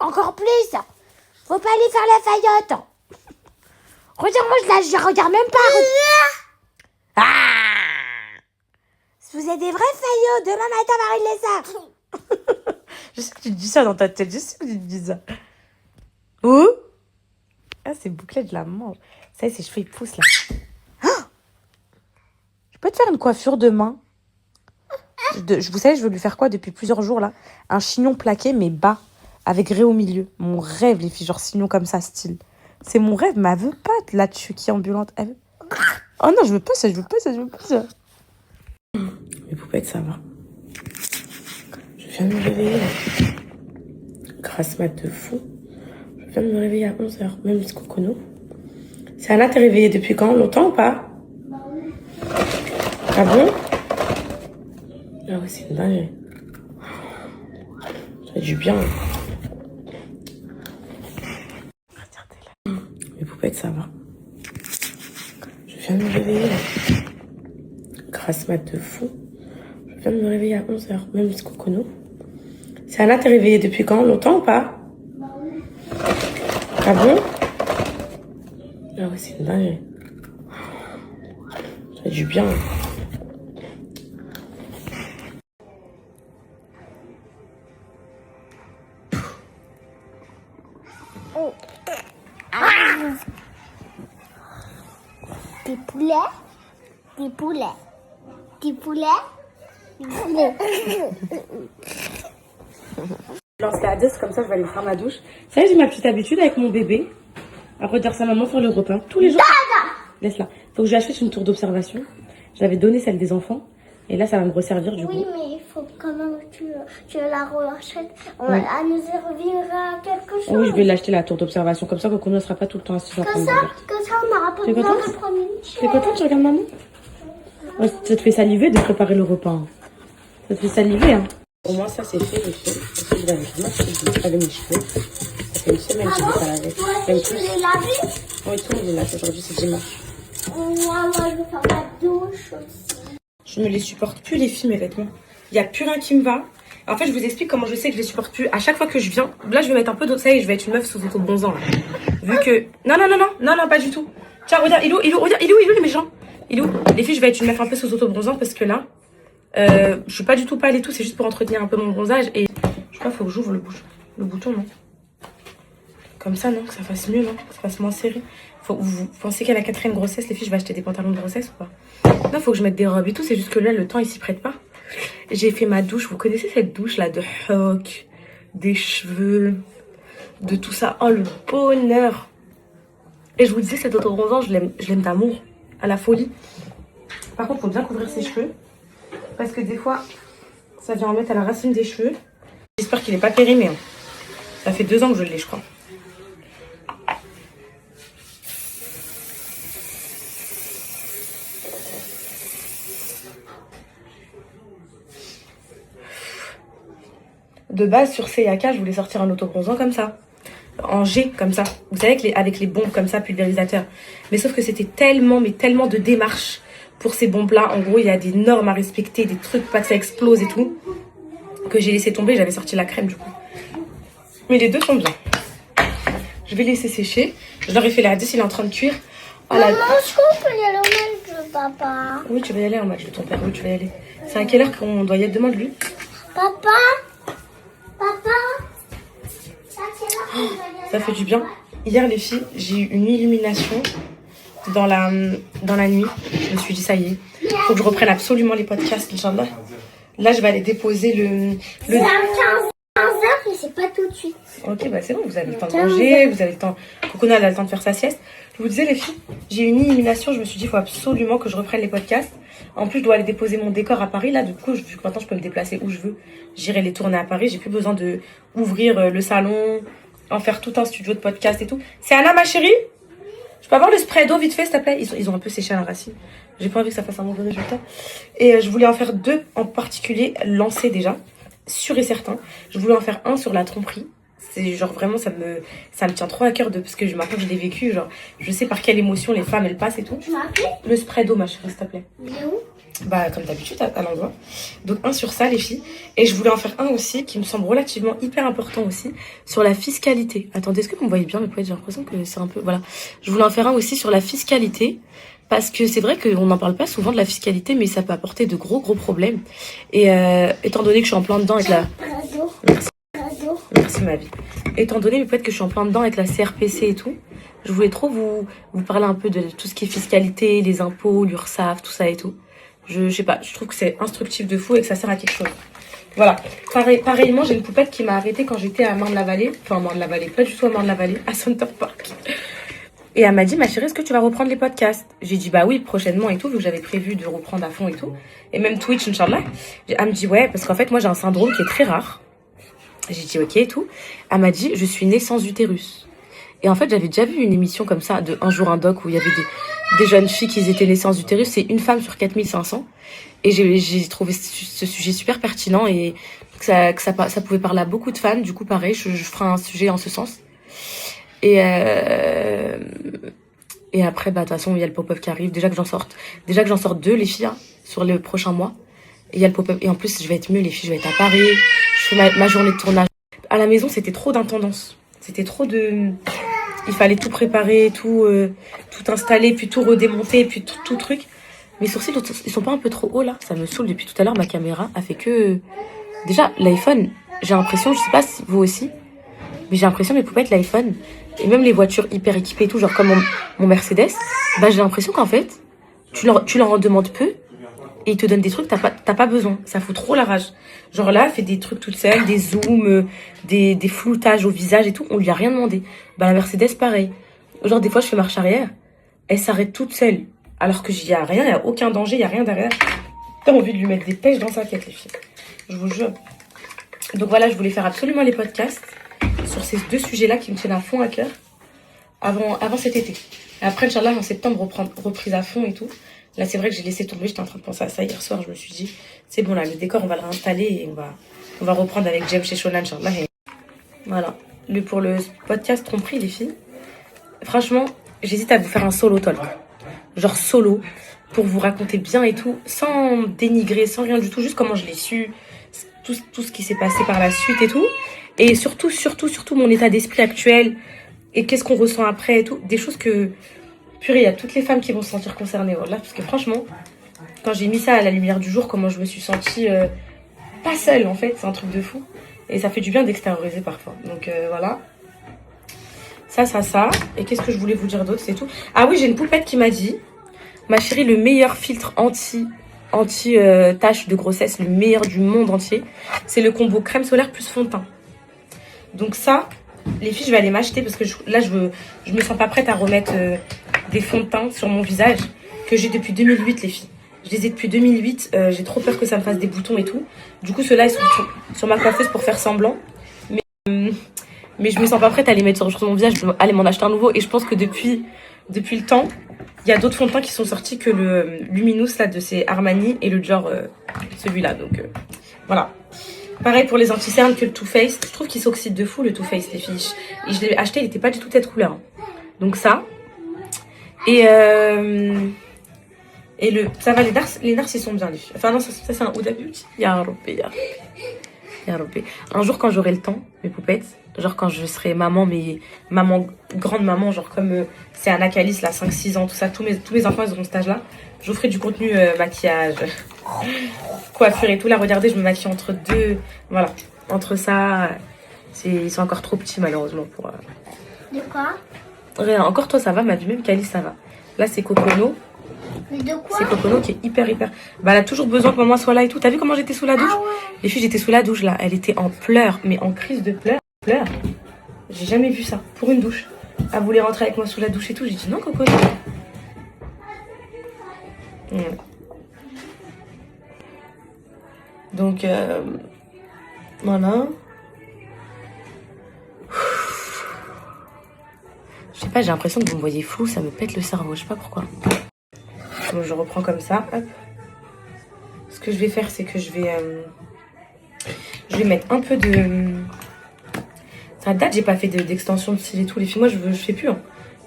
encore plus. Faut pas aller faire la faillotte. Regarde-moi, je regarde même pas. Ah! Si vous êtes des vrais faillots, demain matin, Marie les a. Je sais que tu te dis ça dans ta tête. Je sais que tu te dis ça. Oh! Ah, c'est bouclette, je la mange. Ça y est, ses cheveux, ils poussent là. Ah! Je peux te faire une coiffure demain? Vous savez, je veux lui faire quoi depuis plusieurs jours là? Un chignon plaqué, mais bas, avec raie au milieu. Mon rêve, les filles, genre chignon comme ça, style. C'est mon rêve, mais elle veut pas de là-dessus qui est ambulante. Elle veut... Oh non, je veux pas ça, je veux pas ça, je veux pas ça. Mes poupettes, ça va. Je viens de me réveiller là. Grasse mat de fou. Je viens de me réveiller à 11h, même jusqu'au cocono. C'est Anna, t'es réveillée depuis quand? Longtemps ou pas? Ah bon? Ah ouais, c'est une dingue. Ça fait du bien. Regardez là. Mes poupettes, ça va. Je viens de me réveiller là. Grasse mat de fou. Je viens de me réveiller à 11h, même jusqu'au cocono. C'est Anna, t'es réveillée depuis quand? Longtemps ou pas? Ah bon? Ah ouais, c'est une dingue. Ça fait du bien. Des poulets, des poulets, des poulets, des poulets. Je lance la 10 comme ça, je vais aller faire ma douche. Ça y est, j'ai ma petite habitude avec mon bébé à redire sa maman sur le repas. Tous les jours. Laisse-la. Faut que je lui achète une tour d'observation. J'avais donné celle des enfants. Et là, ça va me resservir du coup. Oui, mais il faut quand même que tu la rachètes. Oui. Elle nous servira quelque chose. Oui, je vais l'acheter la tour d'observation. Comme ça, qu'on ne sera pas tout le temps assis sur la Comme table. ça, on n'aura pas T'es besoin contente? de prendre une chaise. T'es contente, tu regardes maman? Ouais, ça te fait saliver de préparer le repas. Hein. Ça te fait saliver, hein. Au moins, ça, c'est fait, les filles. Parce que je l'avais dit, avec mes cheveux. Ça fait une semaine que je l'ai pas lavé. Toi, Même tu plus. les laver? Oui, tout le monde lave. Aujourd'hui, c'est dimanche. Moi, je vais faire la douche aussi. Je ne les supporte plus, les filles, mes vêtements. Il n'y a plus rien qui me va. En fait, je vous explique comment je sais que je les supporte plus. À chaque fois que je viens, là, je vais mettre un peu d'eau. Ça y est, je vais être une meuf sous auto-bronzant, là. Vu que... Non, pas du tout. Tiens, regarde, il est où, le méchant? Il est où? Les filles, je vais être une meuf un peu sous auto-bronzant parce que là, je suis pas du tout pâle et tout. C'est juste pour entretenir un peu mon bronzage. Et je crois qu'il faut que j'ouvre le bouton, non? Comme ça, non? Que ça fasse mieux, non? Que ça fasse moins serré. Vous pensez qu'à la 4e grossesse, les filles, je vais acheter des pantalons de grossesse ou pas? Non, faut que je mette des robes et tout. C'est juste que là, le temps, il s'y prête pas. J'ai fait ma douche. Vous connaissez cette douche là de hoc, des cheveux, de tout ça. Oh, le bonheur. Et je vous disais, cet auto-bronzant, je l'aime d'amour, à la folie. Par contre, faut bien couvrir ses cheveux. Parce que des fois, ça vient en mettre à la racine des cheveux. J'espère qu'il n'est pas périmé. Hein. Ça fait 2 ans que je l'ai, je crois. De base, sur Sayaka, je voulais sortir un auto-bronzant comme ça. En G, comme ça. Vous savez, avec les bombes comme ça, pulvérisateurs. Mais sauf que c'était tellement de démarches pour ces bombes-là. En gros, il y a des normes à respecter, des trucs, pas que ça explose et tout. Que j'ai laissé tomber, j'avais sorti la crème du coup. Mais les deux sont bien. Je vais laisser sécher. Je leur ai fait la 10, il est en train de cuire. Oh, Maman, je crois qu'on peut y aller au match de papa. Oui, tu vas y aller en match de ton père. Oui, tu vas y aller. C'est à quelle heure qu'on doit y être? Demande lui. Papa, c'est à quelle heure qu'on va y aller? Ça fait du bien. Hier, les filles, j'ai eu une illumination dans la nuit. Je me suis dit, ça y est, faut que je reprenne absolument les podcasts, Inch'Allah. Là, je vais aller déposer le... C'est à 15h, mais c'est pas tout de suite. Ok, bah c'est bon, vous avez le temps de manger, vous avez le temps... Coconut, elle a le temps de faire sa sieste. Je vous disais, les filles, j'ai eu une illumination, je me suis dit, il faut absolument que je reprenne les podcasts. En plus, je dois aller déposer mon décor à Paris. Là, du coup, vu que maintenant, je peux me déplacer où je veux, j'irai les tourner à Paris. J'ai plus besoin de ouvrir le salon, en faire tout un studio de podcast et tout. C'est Anna, ma chérie? Je peux avoir le spray d'eau vite fait, s'il te plaît? Ils ont un peu séché à la racine. J'ai pas envie que ça fasse un mauvais résultat. Et je voulais en faire 2 en particulier, lancés déjà, sûr et certain. Je voulais en faire un sur la tromperie. C'est genre vraiment, ça me tient trop à cœur parce que maintenant que je l'ai vécu, genre, je sais par quelle émotion les femmes elles passent et tout. Tu m'as appelé? Le spray d'eau, ma chérie, s'il te plaît. Il est où? Bah, comme d'habitude, à l'endroit. Donc, un sur ça, les filles. Et je voulais en faire un aussi, qui me semble relativement hyper important aussi, sur la fiscalité. Attendez, est-ce que vous me voyez bien, mais peut-être j'ai l'impression que c'est un peu... Voilà. Je voulais en faire un aussi sur la fiscalité, parce que c'est vrai qu'on n'en parle pas souvent de la fiscalité, mais ça peut apporter de gros problèmes. Et étant donné que je suis en plein dedans avec la... Merci. Merci, ma vie. Étant donné peut-être que je suis en plein dedans avec la CRPC et tout, je voulais trop vous parler un peu de tout ce qui est fiscalité, les impôts, l'URSSAF, tout ça et tout. Je sais pas, je trouve que c'est instructif de fou et que ça sert à quelque chose. Voilà. Pareillement, j'ai une poupette qui m'a arrêtée quand j'étais à Marne-la-Vallée. Enfin, Marne-la-Vallée, pas du tout à Marne-la-Vallée, à Center Park. Et elle m'a dit, ma chérie, est-ce que tu vas reprendre les podcasts? J'ai dit, bah oui, prochainement et tout, vu que j'avais prévu de reprendre à fond et tout. Et même Twitch, Inch'Allah. Elle me dit, ouais, parce qu'en fait, moi, j'ai un syndrome qui est très rare. J'ai dit, ok et tout. Elle m'a dit, je suis née sans utérus. Et en fait, j'avais déjà vu une émission comme ça, de Un jour un doc, où il y avait des jeunes filles qui étaient nées sans utérus. C'est une femme sur 4500. Et j'ai trouvé ce sujet super pertinent et que ça pouvait parler à beaucoup de fans. Du coup, pareil, je ferai un sujet en ce sens. Et après, bah, de toute façon, il y a le pop-up qui arrive. Déjà que j'en sorte 2, les filles, hein, sur le prochain mois. Et il y a le pop-up. Et en plus, je vais être mieux, les filles. Je vais être à Paris. Je fais ma journée de tournage. À la maison, c'était trop d'intendance. C'était trop de... Il fallait tout préparer, tout installer, puis tout redémonter, puis tout truc. Mes sourcils, ils sont pas un peu trop hauts, là? Ça me saoule depuis tout à l'heure. Ma caméra a fait que... Déjà, l'iPhone, j'ai l'impression, je sais pas si vous aussi, mais j'ai l'impression, mes poupettes, l'iPhone, et même les voitures hyper équipées et tout, genre comme mon Mercedes, bah j'ai l'impression qu'en fait, tu leur en demandes peu, et ils te donnent des trucs, t'as pas besoin. Ça fout trop la rage. Genre là, elle fait des trucs toute seule, des zooms, des floutages au visage et tout. On lui a rien demandé. Bah la Mercedes, pareil. Genre des fois, je fais marche arrière. Elle s'arrête toute seule. Alors que y a rien, il y a aucun danger, il y a rien derrière. T'as envie de lui mettre des pêches dans sa tête, les filles. Je vous jure. Donc voilà, je voulais faire absolument les podcasts sur ces 2 sujets-là qui me tiennent à fond à cœur avant cet été. Et après, Inch'Allah, en septembre, reprise à fond et tout. Là, c'est vrai que j'ai laissé tomber. J'étais en train de penser à ça hier soir. Je me suis dit, c'est bon, là, le décor, on va le réinstaller et on va reprendre avec Jem chez Shona, Inch'Allah. Et voilà. Pour le podcast tromperie, les filles. Franchement, j'hésite à vous faire un solo talk. Genre solo, pour vous raconter bien et tout, sans dénigrer, sans rien du tout, juste comment je l'ai su, tout ce qui s'est passé par la suite et tout. Et surtout, mon état d'esprit actuel et qu'est-ce qu'on ressent après et tout. Des choses que... Purée, il y a toutes les femmes qui vont se sentir concernées, voilà. Parce que franchement, quand j'ai mis ça à la lumière du jour, comment je me suis sentie pas seule, en fait. C'est un truc de fou. Et ça fait du bien d'extérioriser parfois. Donc voilà. Ça. Et qu'est-ce que je voulais vous dire d'autre, c'est tout. Ah oui, j'ai une poupette qui m'a dit, ma chérie, le meilleur filtre anti-tache de grossesse, le meilleur du monde entier, c'est le combo crème solaire plus fond de teint. Donc ça, les filles, je vais aller m'acheter parce que je me sens pas prête à remettre des fonds de teint sur mon visage que j'ai depuis 2008, les filles. Je les ai depuis 2008. J'ai trop peur que ça me fasse des boutons et tout. Du coup, ceux-là, ils sont sur ma coiffeuse pour faire semblant. Mais je me sens pas prête à les mettre sur mon visage. Je vais aller m'en acheter un nouveau. Et je pense que depuis le temps, il y a d'autres fonds de teint qui sont sortis que le Luminous, là, de chez Armani et le Dior, celui-là. Donc, voilà. Pareil pour les anti-cernes que le Too Faced. Je trouve qu'il s'oxyde de fou, le Too Faced, les filles. Et je l'ai acheté, il était pas du tout cette couleur. Hein. Donc ça. Et ça va, les nars, ils sont bien, les filles. Enfin, non, ça c'est un Huda Beauty. Ya Rabbi. Un jour, quand j'aurai le temps, mes poupettes, genre quand je serai maman, grande maman, genre comme c'est Anna Calice, là, 5-6 ans, tout ça, tous mes enfants, ils auront cet âge-là, je vous ferai du contenu maquillage, coiffure et tout. Là, regardez, je me maquille entre 2, voilà, entre ça, ils sont encore trop petits, malheureusement, pour... De quoi? Rien, encore toi, ça va, ma vie, même Calice, ça va. Là, c'est Cocono. Mais de quoi? C'est Cocono qui est hyper... Bah, elle a toujours besoin que maman soit là et tout. T'as vu comment j'étais sous la douche? Ah ouais. Les filles, j'étais sous la douche, là. Elle était en pleurs, mais en crise de pleurs. J'ai jamais vu ça, pour une douche. Elle voulait rentrer avec moi sous la douche et tout. J'ai dit non, Cocono. Donc, voilà. Je sais pas, j'ai l'impression que vous me voyez flou, ça me pète le cerveau, je sais pas pourquoi. Bon, je reprends comme ça, hop. Ce que je vais faire, c'est que je vais mettre un peu de... Ça date, j'ai pas fait d'extension de cils et tout, les filles. Moi, je fais plus. Hein.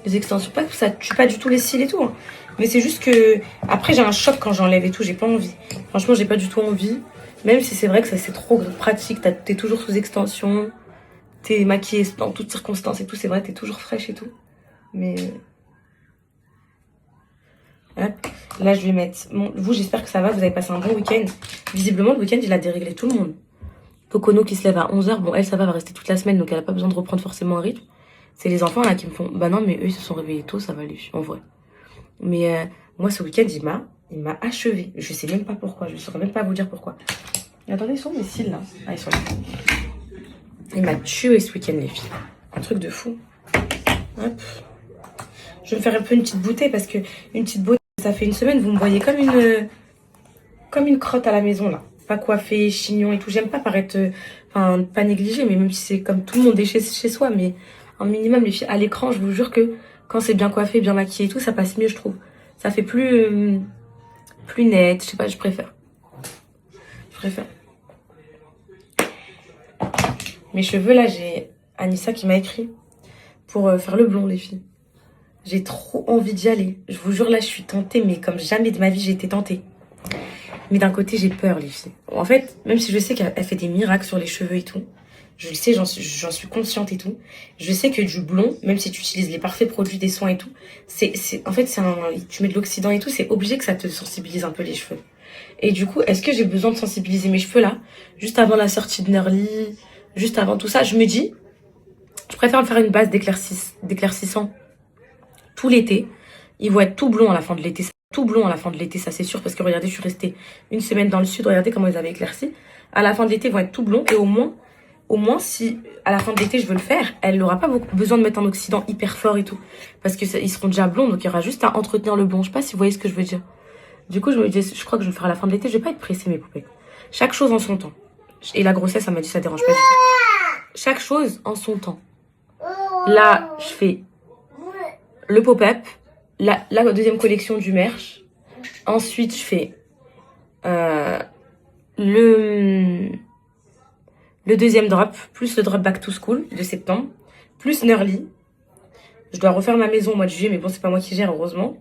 Les extensions, pas que ça tue pas du tout les cils et tout. Hein. Mais c'est juste que... Après, j'ai un choc quand j'enlève et tout. J'ai pas envie. Franchement, j'ai pas du tout envie. Même si c'est vrai que ça, c'est trop pratique. T'es toujours sous extension. T'es maquillée dans toutes circonstances et tout. C'est vrai, t'es toujours fraîche et tout. Mais... Hop. Là, je vais mettre... Bon, vous, j'espère que ça va. Vous avez passé un bon week-end. Visiblement, le week-end, il a déréglé tout le monde. Cocono qui se lève à 11h. Bon, elle, ça va rester toute la semaine. Donc, elle a pas besoin de reprendre forcément un rythme. C'est les enfants, là, qui me font... Bah non, mais eux, ils se sont réveillés tôt. Ça va, lui, en vrai. Mais moi, ce week-end, il m'a achevé. Je sais même pas pourquoi. Je ne saurais même pas vous dire pourquoi. Attendez, ils sont mes cils, là. Ah, ils sont là. Il m'a tué ce week-end, les filles. Un truc de fou. Hop. Je vais me faire un peu une petite beauté parce que une petite beauté, ça fait une semaine. Vous me voyez comme une crotte à la maison, là. Pas coiffée, chignon et tout. J'aime pas paraître... Enfin, pas négligée, mais même si c'est comme tout le monde est chez soi. Mais un minimum, les filles, à l'écran, je vous jure que... Quand c'est bien coiffé, bien maquillé et tout, ça passe mieux, je trouve. Ça fait plus net. Je sais pas, je préfère. Mes cheveux, là, j'ai Anissa qui m'a écrit pour faire le blond, les filles. J'ai trop envie d'y aller. Je vous jure, là, je suis tentée, mais comme jamais de ma vie, j'ai été tentée. Mais d'un côté, j'ai peur, les filles. En fait, même si je sais qu'elle fait des miracles sur les cheveux et tout, je le sais, j'en suis consciente et tout. Je sais que du blond, même si tu utilises les parfaits produits des soins et tout, en fait, tu mets de l'oxydant et tout, c'est obligé que ça te sensibilise un peu les cheveux. Et du coup, est-ce que j'ai besoin de sensibiliser mes cheveux là, juste avant la sortie de Nerly, juste avant tout ça? Je me dis, je préfère me faire une base d'éclaircissant tout l'été. Ils vont être tout blonds à la fin de l'été. Tout blond à la fin de l'été, ça c'est sûr, parce que regardez, je suis restée une semaine dans le sud, regardez comment ils avaient éclairci. À la fin de l'été, ils vont être tout blonds et au moins, si à la fin de l'été je veux le faire, elle n'aura pas besoin de mettre un oxydant hyper fort et tout. Parce qu'ils seront déjà blonds, donc il y aura juste à entretenir le blond. Je sais pas si vous voyez ce que je veux dire. Du coup, je me dis, je crois que je vais le faire à la fin de l'été. Je vais pas être pressée, mes poupées. Chaque chose en son temps. Et la grossesse, ça m'a dit, ça dérange pas du tout. Chaque chose en son temps. Là, je fais le pop-up, la deuxième collection du merch. Ensuite, je fais le deuxième drop, plus le drop back to school de septembre, plus Nerly. Je dois refaire ma maison au mois de juillet, mais bon, c'est pas moi qui gère, heureusement.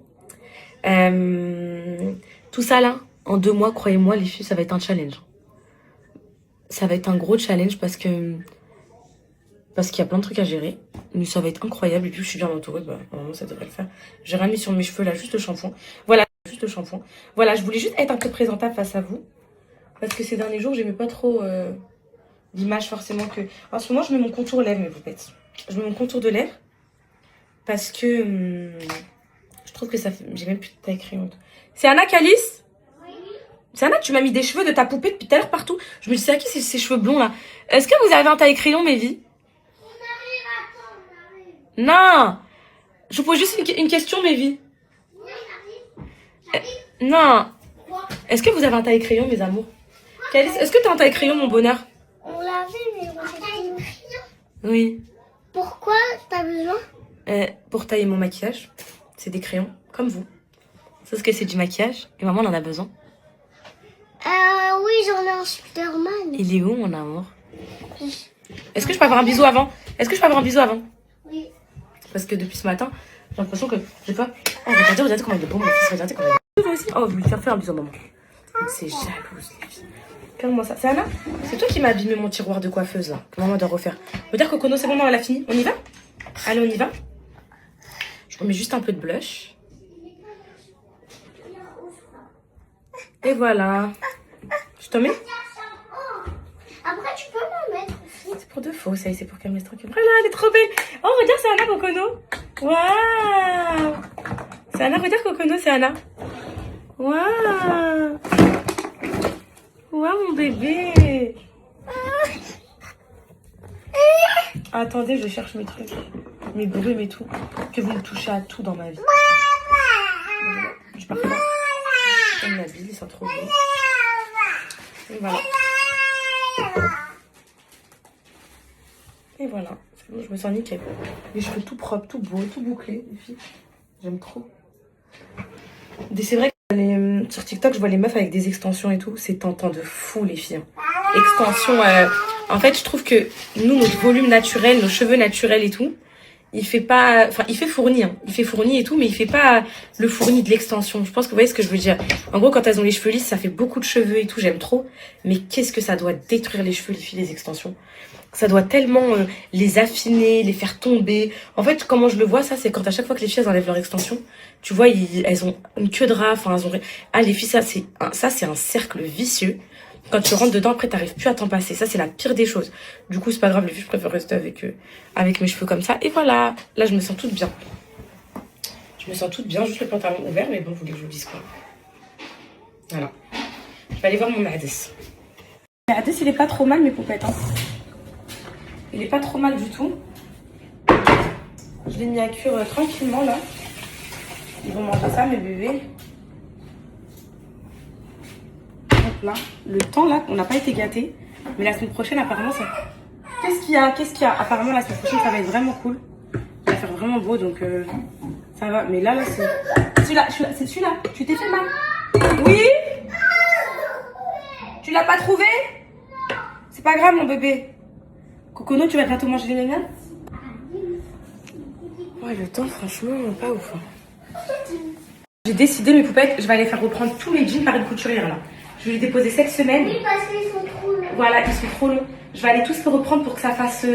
Tout ça là, en 2 mois, croyez-moi, les filles, ça va être un challenge. Ça va être un gros challenge parce qu'il y a plein de trucs à gérer. Mais ça va être incroyable. Et puis, je suis bien entourée, bah, normalement, ça devrait le faire. J'ai rien mis sur mes cheveux là, juste le shampoing. Voilà, juste le shampoing. Voilà, je voulais juste être un peu présentable face à vous. Parce que ces derniers jours, j'aimais pas trop l'image forcément que... En ce moment, je mets mon contour lèvres, mes poupettes. Je mets mon contour de lèvres. Parce que je trouve que ça fait... J'ai même plus de taille crayon. C'est Anna, Calice? Oui. C'est Anna, tu m'as mis des cheveux de ta poupée depuis tout à l'heure partout. Je me dis, c'est à qui ces cheveux blonds là? Est-ce que vous avez un taille crayon, mes vies? Non. Je vous pose juste une question, mes vies. Non. Est-ce que vous avez un taille crayon, mes amours? Calice, est-ce que tu as un taille crayon, mon bonheur? On l'a vu, mais on a taille crayon. Oui. Pourquoi t'as besoin? Pour tailler mon maquillage. C'est des crayons, comme vous. Sauf que c'est du maquillage. Et maman, on en a besoin. Oui, j'en ai un Superman. Il est où, mon amour? Est-ce que je peux avoir un bisou avant? Oui. Parce que depuis ce matin, j'ai l'impression que... Je sais pas... Oh, regardez comment il est beau, mon fils. Regardez comment il est beau. Aussi. Oh, vous lui faire un bisou à maman. C'est jalouse, les filles. Regarde-moi ça. C'est Anna? C'est toi qui m'as abîmé mon tiroir de coiffeuse, là. Que maman doit refaire. Faut dire que Kono, c'est bon, maman, elle a fini. On y va? Allez, on y va? Je remets juste un peu de blush. Et voilà. Je t'en mets? Après, tu peux m'en mettre aussi. C'est pour de faux, ça y est, c'est pour qu'elle me laisse tranquille. Voilà, elle est trop belle. Oh, regarde, c'est Anna, Kokono. Waouh. C'est Anna, regarde, Kokono, c'est Anna. Waouh. Waouh, mon bébé. Attendez, je cherche mes trucs. Mes brumes et tout. Que vous me touchez à tout dans ma vie. Je pars pas. Comme la bille, ils sont trop beaux. Et voilà. Et voilà. C'est bon, je me sens nickel. Les cheveux tout propres, tout beaux, tout bouclés, les filles. J'aime trop. C'est vrai que sur TikTok, je vois les meufs avec des extensions et tout. C'est tentant de fou, les filles. Extensions. En fait, je trouve que nous, notre volume naturel, nos cheveux naturels et tout, il fait pas, enfin, il fait fourni, hein. Il fait fourni et tout, mais il fait pas le fourni de l'extension. Je pense que vous voyez ce que je veux dire. En gros, quand elles ont les cheveux lisses, ça fait beaucoup de cheveux et tout, j'aime trop. Mais qu'est-ce que ça doit détruire les cheveux, les filles, les extensions. Ça doit tellement les affiner, les faire tomber. En fait, comment je le vois, ça, c'est quand à chaque fois que les filles elles enlèvent leur extension, tu vois, elles ont une queue de rat, enfin, elles ont... Ah, les filles, ça, c'est un cercle vicieux. Quand tu rentres dedans, après, t'arrives plus à t'en passer. Ça, c'est la pire des choses. Du coup, c'est pas grave, les filles, je préfère rester avec mes cheveux comme ça. Et voilà, là, je me sens toute bien. Je me sens toute bien, juste le pantalon ouvert, mais bon, vous voulez que je vous dise quoi. Voilà. Je vais aller voir mon Hadès. Le Hadès, il est pas trop mal, mes poupettes, hein. Il est pas trop mal du tout. Je l'ai mis à cuire tranquillement, là. Ils vont manger ça, mes bébés. Hop là. Le temps, là, on n'a pas été gâtés. Mais la semaine prochaine, apparemment, ça... Qu'est-ce qu'il y a? Apparemment, la semaine prochaine, ça va être vraiment cool. Ça va faire vraiment beau, donc ça va. Mais là, c'est... Celui-là, c'est celui-là. Tu t'es fait mal? Oui? Tu l'as pas trouvé? C'est pas grave, mon bébé. Cocono, tu vas bientôt manger les nénats? Ouais, le temps, franchement, pas ouf. Hein. J'ai décidé, mes poupettes, je vais aller faire reprendre tous mes jeans par une couturière, là. Je vais les déposer cette semaine. Oui, parce qu'ils sont trop longs. Voilà, ils sont trop longs. Je vais aller tous les reprendre pour que ça fasse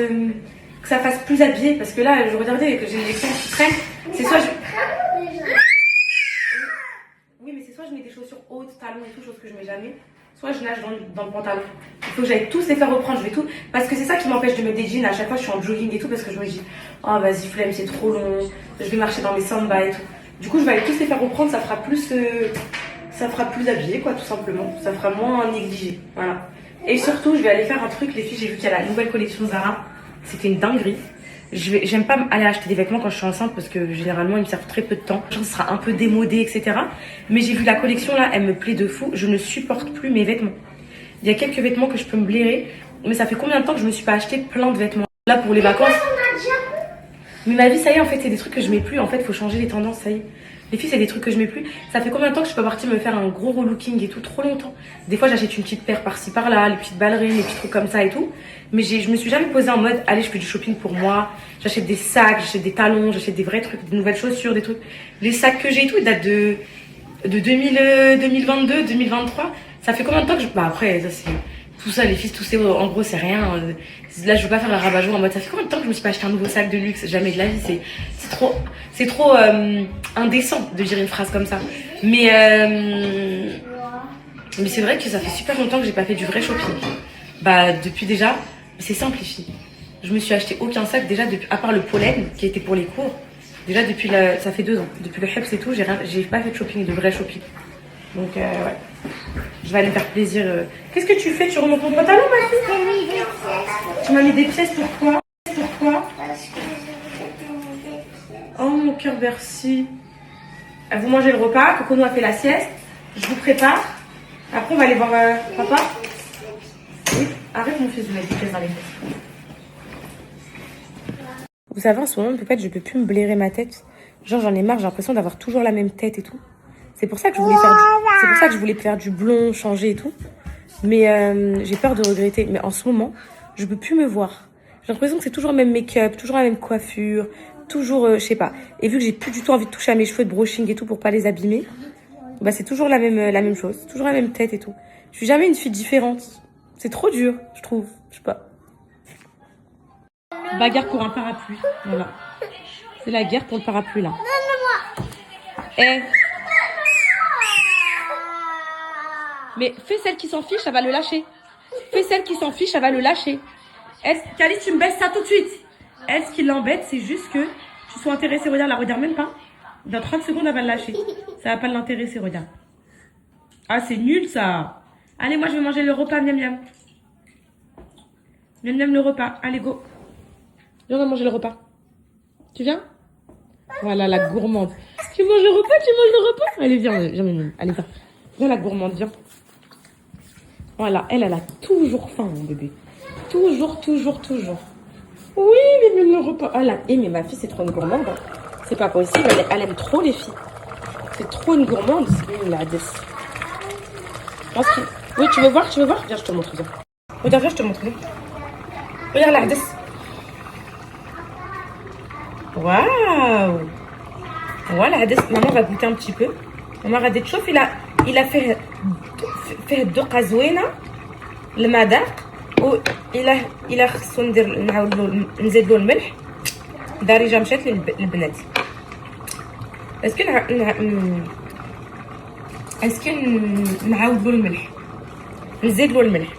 plus habillé. Parce que là, je regardais que j'ai les extensions qui traînent. C'est soit je... Oui, mais c'est soit je mets des chaussures hautes, talons et tout, chose que je mets jamais. Soit je nage dans le pantalon. Il faut que j'aille tous les faire reprendre, je vais tout. Parce que c'est ça qui m'empêche de mettre des jeans. À chaque fois, je suis en jogging et tout parce que je me dis, oh vas-y, flemme, c'est trop long. Je vais marcher dans mes samba et tout. Du coup, je vais aller tous les faire reprendre, ça fera plus habillé, quoi, tout simplement. Ça fera moins négligé. Voilà. Et surtout, je vais aller faire un truc, les filles, j'ai vu qu'il y a la nouvelle collection Zara. C'était une dinguerie. J'aime pas aller acheter des vêtements quand je suis enceinte parce que généralement ils me servent très peu de temps. Ça sera un peu démodé, etc. Mais j'ai vu la collection là, elle me plaît de fou. Je ne supporte plus mes vêtements. Il y a quelques vêtements que je peux me blairer, mais ça fait combien de temps que je me suis pas acheté plein de vêtements. Là pour les vacances. Mais ma vie, ça y est, en fait, c'est des trucs que je mets plus. En fait, faut changer les tendances, ça y est. Les filles, c'est des trucs que je mets plus. Ça fait combien de temps que je peux partir me faire un gros relooking et tout? Trop longtemps. Des fois, j'achète une petite paire par-ci par-là, les petites ballerines, les petits trucs comme ça et tout. Mais je me suis jamais posée en mode, allez, je fais du shopping pour moi. J'achète des sacs, j'achète des talons, j'achète des vrais trucs, des nouvelles chaussures, des trucs. Les sacs que j'ai et tout, ils datent de 2022, 2023. Ça fait combien de temps que je... Bah après, ça c'est... Tout ça, les filles, tout ça, en gros, c'est rien. Là, je veux pas faire la rabat-joie en mode, ça fait combien de temps que je me suis pas acheté un nouveau sac de luxe? Jamais de la vie, c'est trop indécent de dire une phrase comme ça. Mais c'est vrai que ça fait super longtemps que j'ai pas fait du vrai shopping. Bah, depuis déjà, c'est simple, les filles. Je me suis acheté aucun sac, déjà, à part le pollen, qui était pour les cours. Déjà, ça fait 2 ans. Depuis le Heps et tout, j'ai pas fait de shopping, de vrai shopping. Donc, ouais. Je vais aller me faire plaisir. Qu'est-ce que tu fais? Tu remontes ton pantalon, ma fille? Tu m'as mis des pièces, pourquoi? Parce que je vais demander des pièces. Oh, mon cœur, merci. Vous mangez le repas, Cocono a fait la sieste. Je vous prépare. Après, on va aller voir papa. Oui, arrête, mon fils, de mettre des pièces dans les fesses. Vous savez, en ce moment, peut-être, je peux plus me blairer ma tête. Genre, j'en ai marre, j'ai l'impression d'avoir toujours la même tête et tout. C'est pour ça que je voulais faire du blond, changer et tout. Mais j'ai peur de regretter. Mais en ce moment, je peux plus me voir. J'ai l'impression que c'est toujours le même make-up, toujours la même coiffure, toujours, je sais pas. Et vu que j'ai plus du tout envie de toucher à mes cheveux, de brushing et tout pour pas les abîmer, bah c'est toujours la même chose, toujours la même tête et tout. Je suis jamais une fille différente. C'est trop dur, je trouve. Je sais pas. Bagarre pour un parapluie. Voilà. C'est la guerre pour le parapluie là. Eh. Mais fais celle qui s'en fiche, ça va le lâcher. Fais celle qui s'en fiche, ça va le lâcher. Cali, tu me baisses ça tout de suite. Elle, ce qui l'embête, c'est juste que tu sois intéressée. Regarde, la regarde même pas. Dans 30 secondes, elle va le lâcher. Ça va pas l'intéresser, regarde. Ah, c'est nul ça. Allez, moi, je vais manger le repas, miam miam. Miam miam, le repas. Allez, go. Viens, on va manger le repas. Tu viens? Voilà, la gourmande. Tu manges le repas? Allez, viens, miam miam. Allez, viens. Viens, la gourmande, viens. Voilà, elle a toujours faim, mon bébé. Toujours. Oui, mais même le repas. Ah là, mais ma fille, c'est trop une gourmande. Hein. C'est pas possible, elle aime trop les filles. C'est trop une gourmande. La Hadès. Oui, tu veux voir? Viens, je te montre. Viens. Regarde, viens, je te montre. Regarde la Hadès. Waouh. Voilà, maman va goûter un petit peu. Maman va dire chauffe, il a fait الدقة زوينة المذاق il a خصو نزيد له الملح دارجة مشات للبنات اسكو نعاود له الملح نزيد له الملح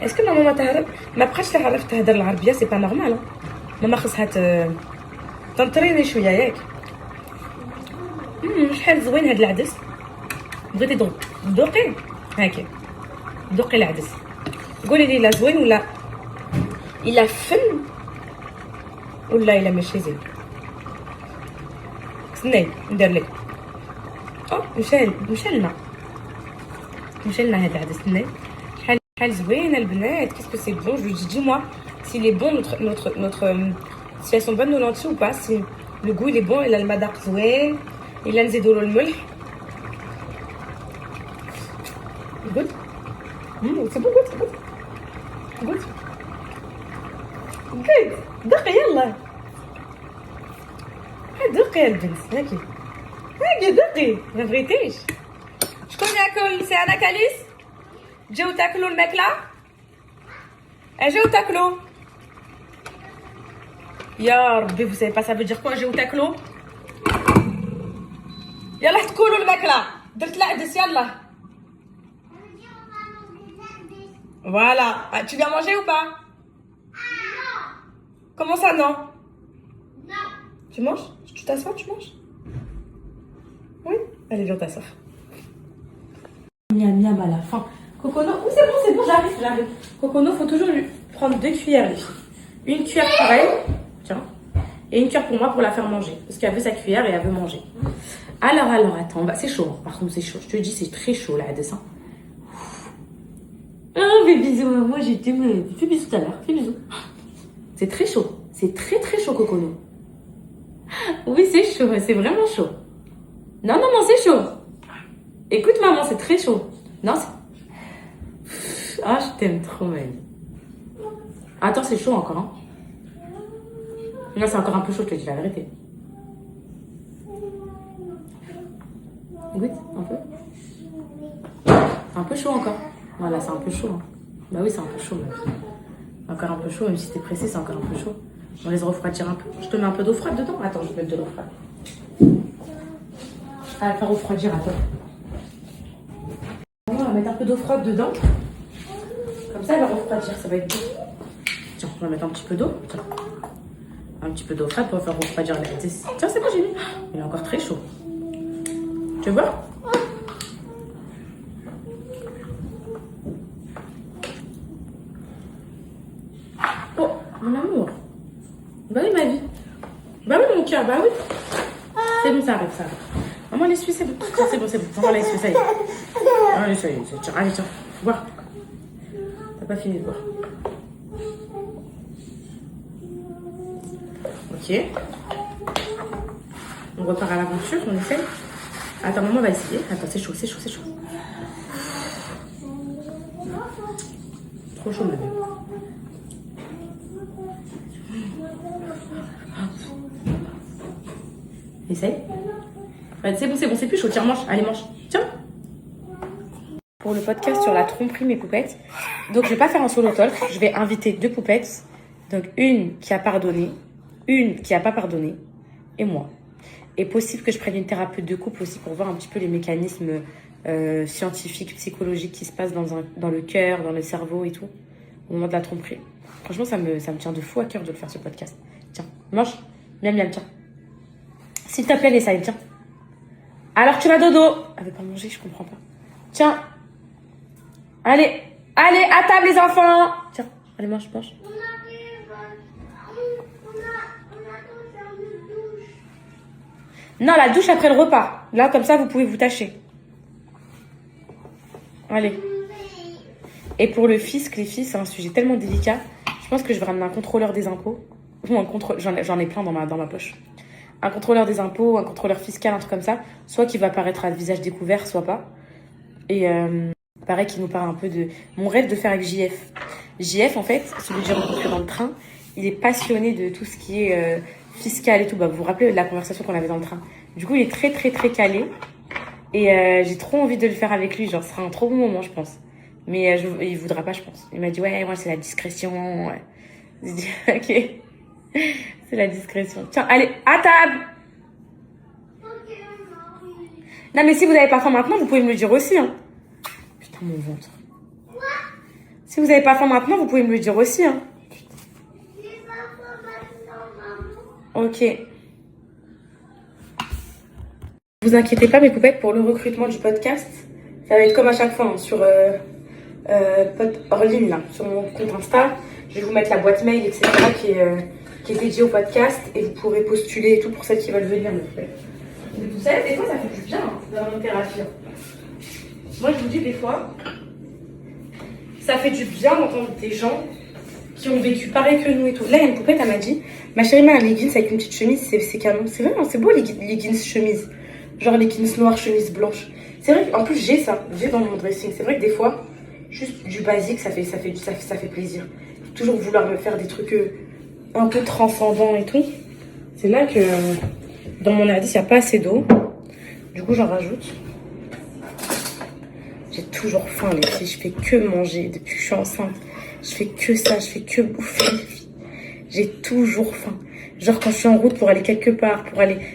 اسكو ماما ما بقاش تعرف تهضر العربية سي با نورمال ماما خصها تنطريني شويه ياك شحال زوين هاد العدس بغيتي دوقي هاكي دوقي العدس قولي لي لا زوين ولا الا فن ولا الا ماشي زين استني ندير لك مشى لنا هاد العدس استني شحال زوينه البنات كيسكو سي بون جو دي moi s'il est bon notre si elles sont bonnes nos lentilles ou pas si le goût il est bon il a المذاق زوين الا نزيدوا له الملح good c'est bon good دقي يلا دقي يا البنت هاكي دقي ما بغيتيش شكون ياكل سي انا كاليس جاو تاكلوا الماكله اجاو تاكلوا يا ربي vous savez pas ça veut dire quoi جاو تاكلوا يلا تاكلوا الماكله درت العدس يلا voilà tu viens manger ou pas comment ça non tu manges tu t'assois tu manges oui allez viens t'asseoir miam miam à la fin Cocono, c'est bon, j'arrive. Cocono, faut toujours lui prendre 2 cuillères, les filles. Une cuillère pour elle, tiens, et une cuillère pour moi pour la faire manger. Parce qu'elle veut sa cuillère et elle veut manger. Alors, attends, c'est chaud. Par contre, c'est chaud. Je te dis, c'est très chaud, là, à dessin. Oh, fais bisous, moi, j'ai été malade. Fais bisous tout à l'heure, fais bisous. C'est très chaud. C'est très, très chaud, Cocono. Oui, c'est chaud, c'est vraiment chaud. Non, c'est chaud. Écoute, maman, c'est très chaud. Non, c'est... Ah, je t'aime trop, Mel. Attends, c'est chaud encore, hein. Non, c'est encore un peu chaud, je te dis la vérité. Goûte, un peu. C'est un peu chaud encore. Voilà, c'est un peu chaud. Hein. Bah oui, c'est un peu chaud. Même. Encore un peu chaud, même si t'es pressé, c'est encore un peu chaud. On les refroidir un peu. Je te mets un peu d'eau froide dedans. Attends, je vais mettre de l'eau froide. Ah, faire refroidir, attends. On va mettre un peu d'eau froide dedans. Comme ça, elle va refroidir, ça va être bon. Tiens, on va mettre un petit peu d'eau. Tiens. Un petit peu d'eau froide pour faire refroidir la tête. Tiens, c'est bon, j'ai mis. Il est encore très chaud. Tu vois? Oh, mon amour. Bah oui, ma vie. Bah oui, mon cœur, bah oui. C'est bon, ça arrive. Maman, l'essuie, c'est bon. Tiens, c'est bon. Maman, l'essuie, ça y est. Allez, ça y est. Allez, tiens. Bois. T'as pas fini de boire. Ok. On repart à l'aventure, on essaye. Attends, maman va essayer. Attends, c'est chaud. Trop chaud, ma belle. Essaye. C'est bon, c'est plus chaud. Tiens, mange. Allez, mange. Tiens. Pour le podcast sur la tromperie, mes poupettes. Donc, je vais pas faire un solo talk. Je vais inviter 2 poupettes. Donc, une qui a pardonné, une qui a pas pardonné, et moi. Et possible que je prenne une thérapeute de couple aussi pour voir un petit peu les mécanismes scientifiques, psychologiques qui se passent dans le cœur, dans le cerveau et tout, au moment de la tromperie. Franchement, ça me tient de fou à cœur de le faire, ce podcast. Tiens, mange. Miam, tiens. S'il te plaît, Lessaï, tiens. Alors, tu vas dodo. Elle veut pas manger, je comprends pas. Tiens. Allez, à table, les enfants. Tiens, allez, mange. Non, la douche après le repas. Là, comme ça, vous pouvez vous tâcher. Allez. Et pour le fisc, les filles, c'est un sujet tellement délicat. Je pense que je vais ramener un contrôleur des impôts. Ou j'en ai plein dans ma poche. Un contrôleur des impôts, un contrôleur fiscal, un truc comme ça. Soit qui va apparaître à visage découvert, soit pas. Et pareil, qui nous parle un peu de mon rêve de faire avec JF. JF, en fait, celui que j'ai rencontré dans le train, il est passionné de tout ce qui est fiscal et tout. Bah, vous vous rappelez de la conversation qu'on avait dans le train. Du coup, il est très, très, très calé. Et j'ai trop envie de le faire avec lui. Genre, ce sera un trop bon moment, je pense. Mais il voudra pas, je pense. Il m'a dit, ouais, moi, c'est la discrétion. Ouais. J'ai dit, ok. C'est la discrétion. Tiens, allez, à table! Non, mais si vous n'avez pas faim maintenant, vous pouvez me le dire aussi, hein. Putain, mon ventre. Si vous n'avez pas faim maintenant, vous pouvez me le dire aussi, hein. Ok. Vous inquiétez pas, mes poupettes, pour le recrutement du podcast, ça va être comme à chaque fois, hein, sur hors ligne, là, sur mon compte Insta. Je vais vous mettre la boîte mail, etc., qui est dédiée au podcast, et vous pourrez postuler et tout pour celles qui veulent venir, mes poupettes. Vous savez, des fois, ça fait du bien, hein, d'avoir une thérapie. Moi, je vous dis, des fois, ça fait du bien d'entendre des gens qui ont vécu pareil que nous et tout. Là, il y a une poupette, elle m'a dit, ma chérie met un leggings avec une petite chemise, c'est canon. C'est vrai, c'est beau, les leggings chemise. Genre leggings noirs, chemise blanche. C'est vrai qu'en plus, j'ai ça. J'ai dans mon dressing. C'est vrai que des fois, juste du basique, ça fait plaisir. Toujours vouloir me faire des trucs un peu transcendants et tout. C'est là que dans mon indice, il n'y a pas assez d'eau. Du coup, j'en rajoute. J'ai toujours faim, les filles. Je fais que manger depuis que je suis enceinte. Je fais que ça, je fais que bouffer, les filles. J'ai toujours faim. Genre, quand je suis en route pour aller quelque part,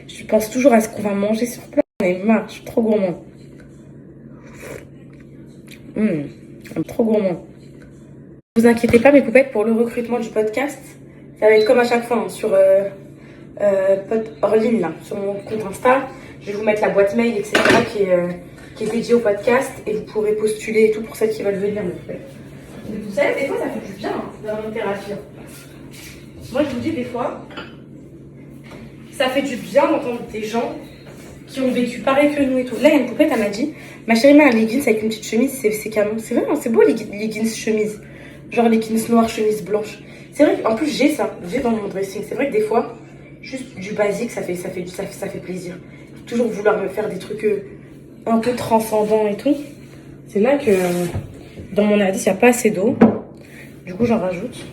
je pense toujours à ce qu'on va manger sur place. J'en ai marre, je suis trop gourmand. Trop gourmand. Ne vous inquiétez pas, mes poupettes, pour le recrutement du podcast, ça va être comme à chaque fois, hein, sur hors ligne, là, sur mon compte Insta. Je vais vous mettre la boîte mail, etc., qui est dédiée au podcast, et vous pourrez postuler et tout pour celles qui veulent venir, mes poupettes. Vous savez, des fois, ça fait du bien, hein, d'avoir une thérapie. Moi, je vous dis, des fois, ça fait du bien d'entendre des gens qui ont vécu pareil que nous et tout. Là, il y a une poupette, elle m'a dit, ma chérie met un leggings avec une petite chemise, c'est canon. C'est vrai, hein, c'est beau, les leggings chemise. Genre leggings noirs, chemise blanche. C'est vrai qu'en plus, j'ai ça. J'ai dans mon dressing. C'est vrai que des fois, juste du basique, ça fait plaisir. Toujours vouloir me faire des trucs un peu transcendants et tout. C'est là que dans mon indice, il n'y a pas assez d'eau. Du coup, j'en rajoute.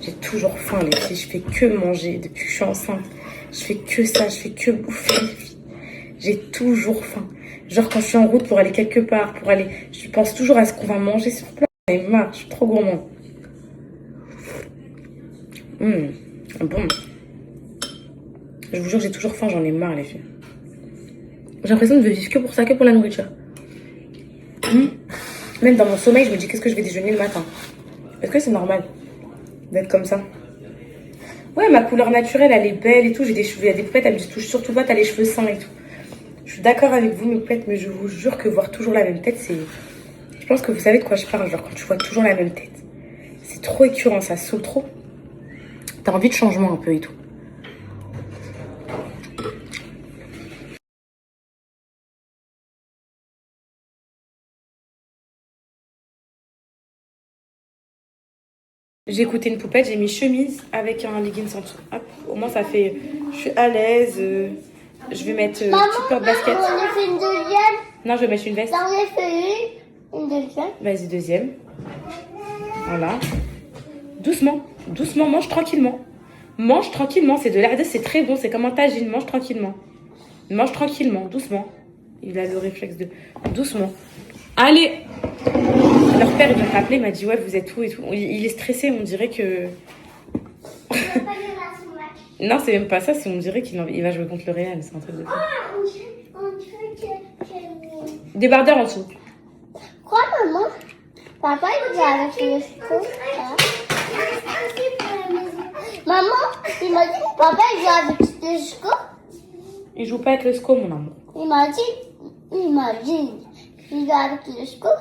J'ai toujours faim, les filles. Je fais que manger depuis que je suis enceinte. Je fais que ça, je fais que bouffer, les filles. J'ai toujours faim. Genre, quand je suis en route pour aller quelque part, je pense toujours à ce qu'on va manger sur place. J'en ai marre, je suis trop gourmand. Bon. Je vous jure, j'ai toujours faim, j'en ai marre, les filles. J'ai l'impression de vivre que pour ça, que pour la nourriture. Même dans mon sommeil, je me dis qu'est-ce que je vais déjeuner le matin. Est-ce que c'est normal d'être comme ça? Ouais, ma couleur naturelle, elle est belle et tout. J'ai des cheveux, il y a des poupettes, elles me disent surtout pas, t'as les cheveux sains et tout. Je suis d'accord avec vous, mes poupettes, mais je vous jure que voir toujours la même tête, c'est... Je pense que vous savez de quoi je parle, genre quand tu vois toujours la même tête. C'est trop écœurant, ça saoule trop. T'as envie de changement un peu et tout. J'ai écouté une poupette, j'ai mis chemise avec un leggings en dessous. Hop, au moins ça fait... Je suis à l'aise. Je vais mettre petite paire de basket. On en fait une deuxième. Non, je vais mettre une veste. J'en ai fait une deuxième. Vas-y, deuxième. Voilà. Doucement, doucement, mange tranquillement. Mange tranquillement, c'est de l'ardesse, c'est très bon, c'est comme un tagine, mange tranquillement. Mange tranquillement, doucement. Il a le réflexe de... Doucement. Allez! Leur père, il m'a rappelé, il m'a dit, ouais, vous êtes où et tout. Il est stressé, on dirait que... Non, c'est même pas ça, c'est on dirait qu'il va jouer contre le Real, c'est un truc de fou. Débardeur en dessous. Quoi, maman? Papa, il joue avec le scoop. Maman, il m'a dit que papa, il joue avec le scoop. Il joue pas avec le SCO, mon amour. Il m'a dit, il joue avec le scoop.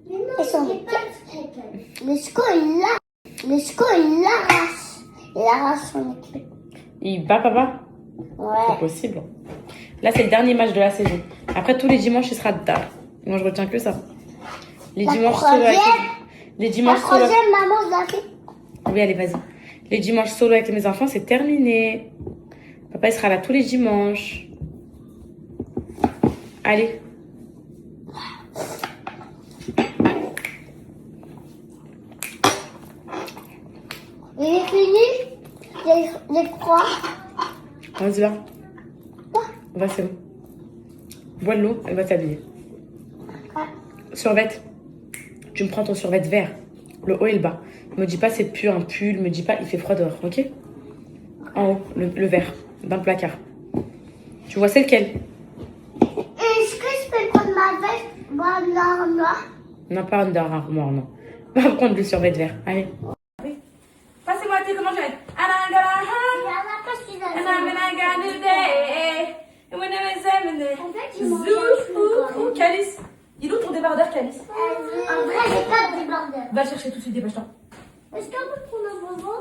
Et son équipe. Le scoop, il l'arrache. Le scoop, il l'arrache. Il arrache son équipe. Il bat papa? Ouais. C'est possible. Là, c'est le dernier match de la saison. Après, tous les dimanches, il sera de tard. Moi, je retiens que ça. Les dimanches solo avec les dimanches La solo. troisième, maman, je l'ai fait. Oui, allez, vas-y. Les dimanches solo avec mes enfants, c'est terminé. Papa, il sera là tous les dimanches. Allez. Il est fini. Les croix. Vas-y, va. Va, c'est bon. Bois de l'eau, elle va t'habiller. Survêt. Tu me prends ton survêt vert. Le haut et le bas. Me dis pas c'est pur un pull. Me dis pas il fait froid dehors, ok? En haut, le vert. Dans le placard. Tu vois c'est lequel? Est-ce que je peux prendre ma veste dans l'armoire? Non, pas Under Armour, non. On va prendre le survêt vert. Allez. Passez-moi tes comment je vais. Calice. Il est où ton débardeur, Calice? En vrai, j'ai pas de débardeur. Va le chercher tout de suite, dépêche-toi. Est-ce qu'on peut prendre un bonbon?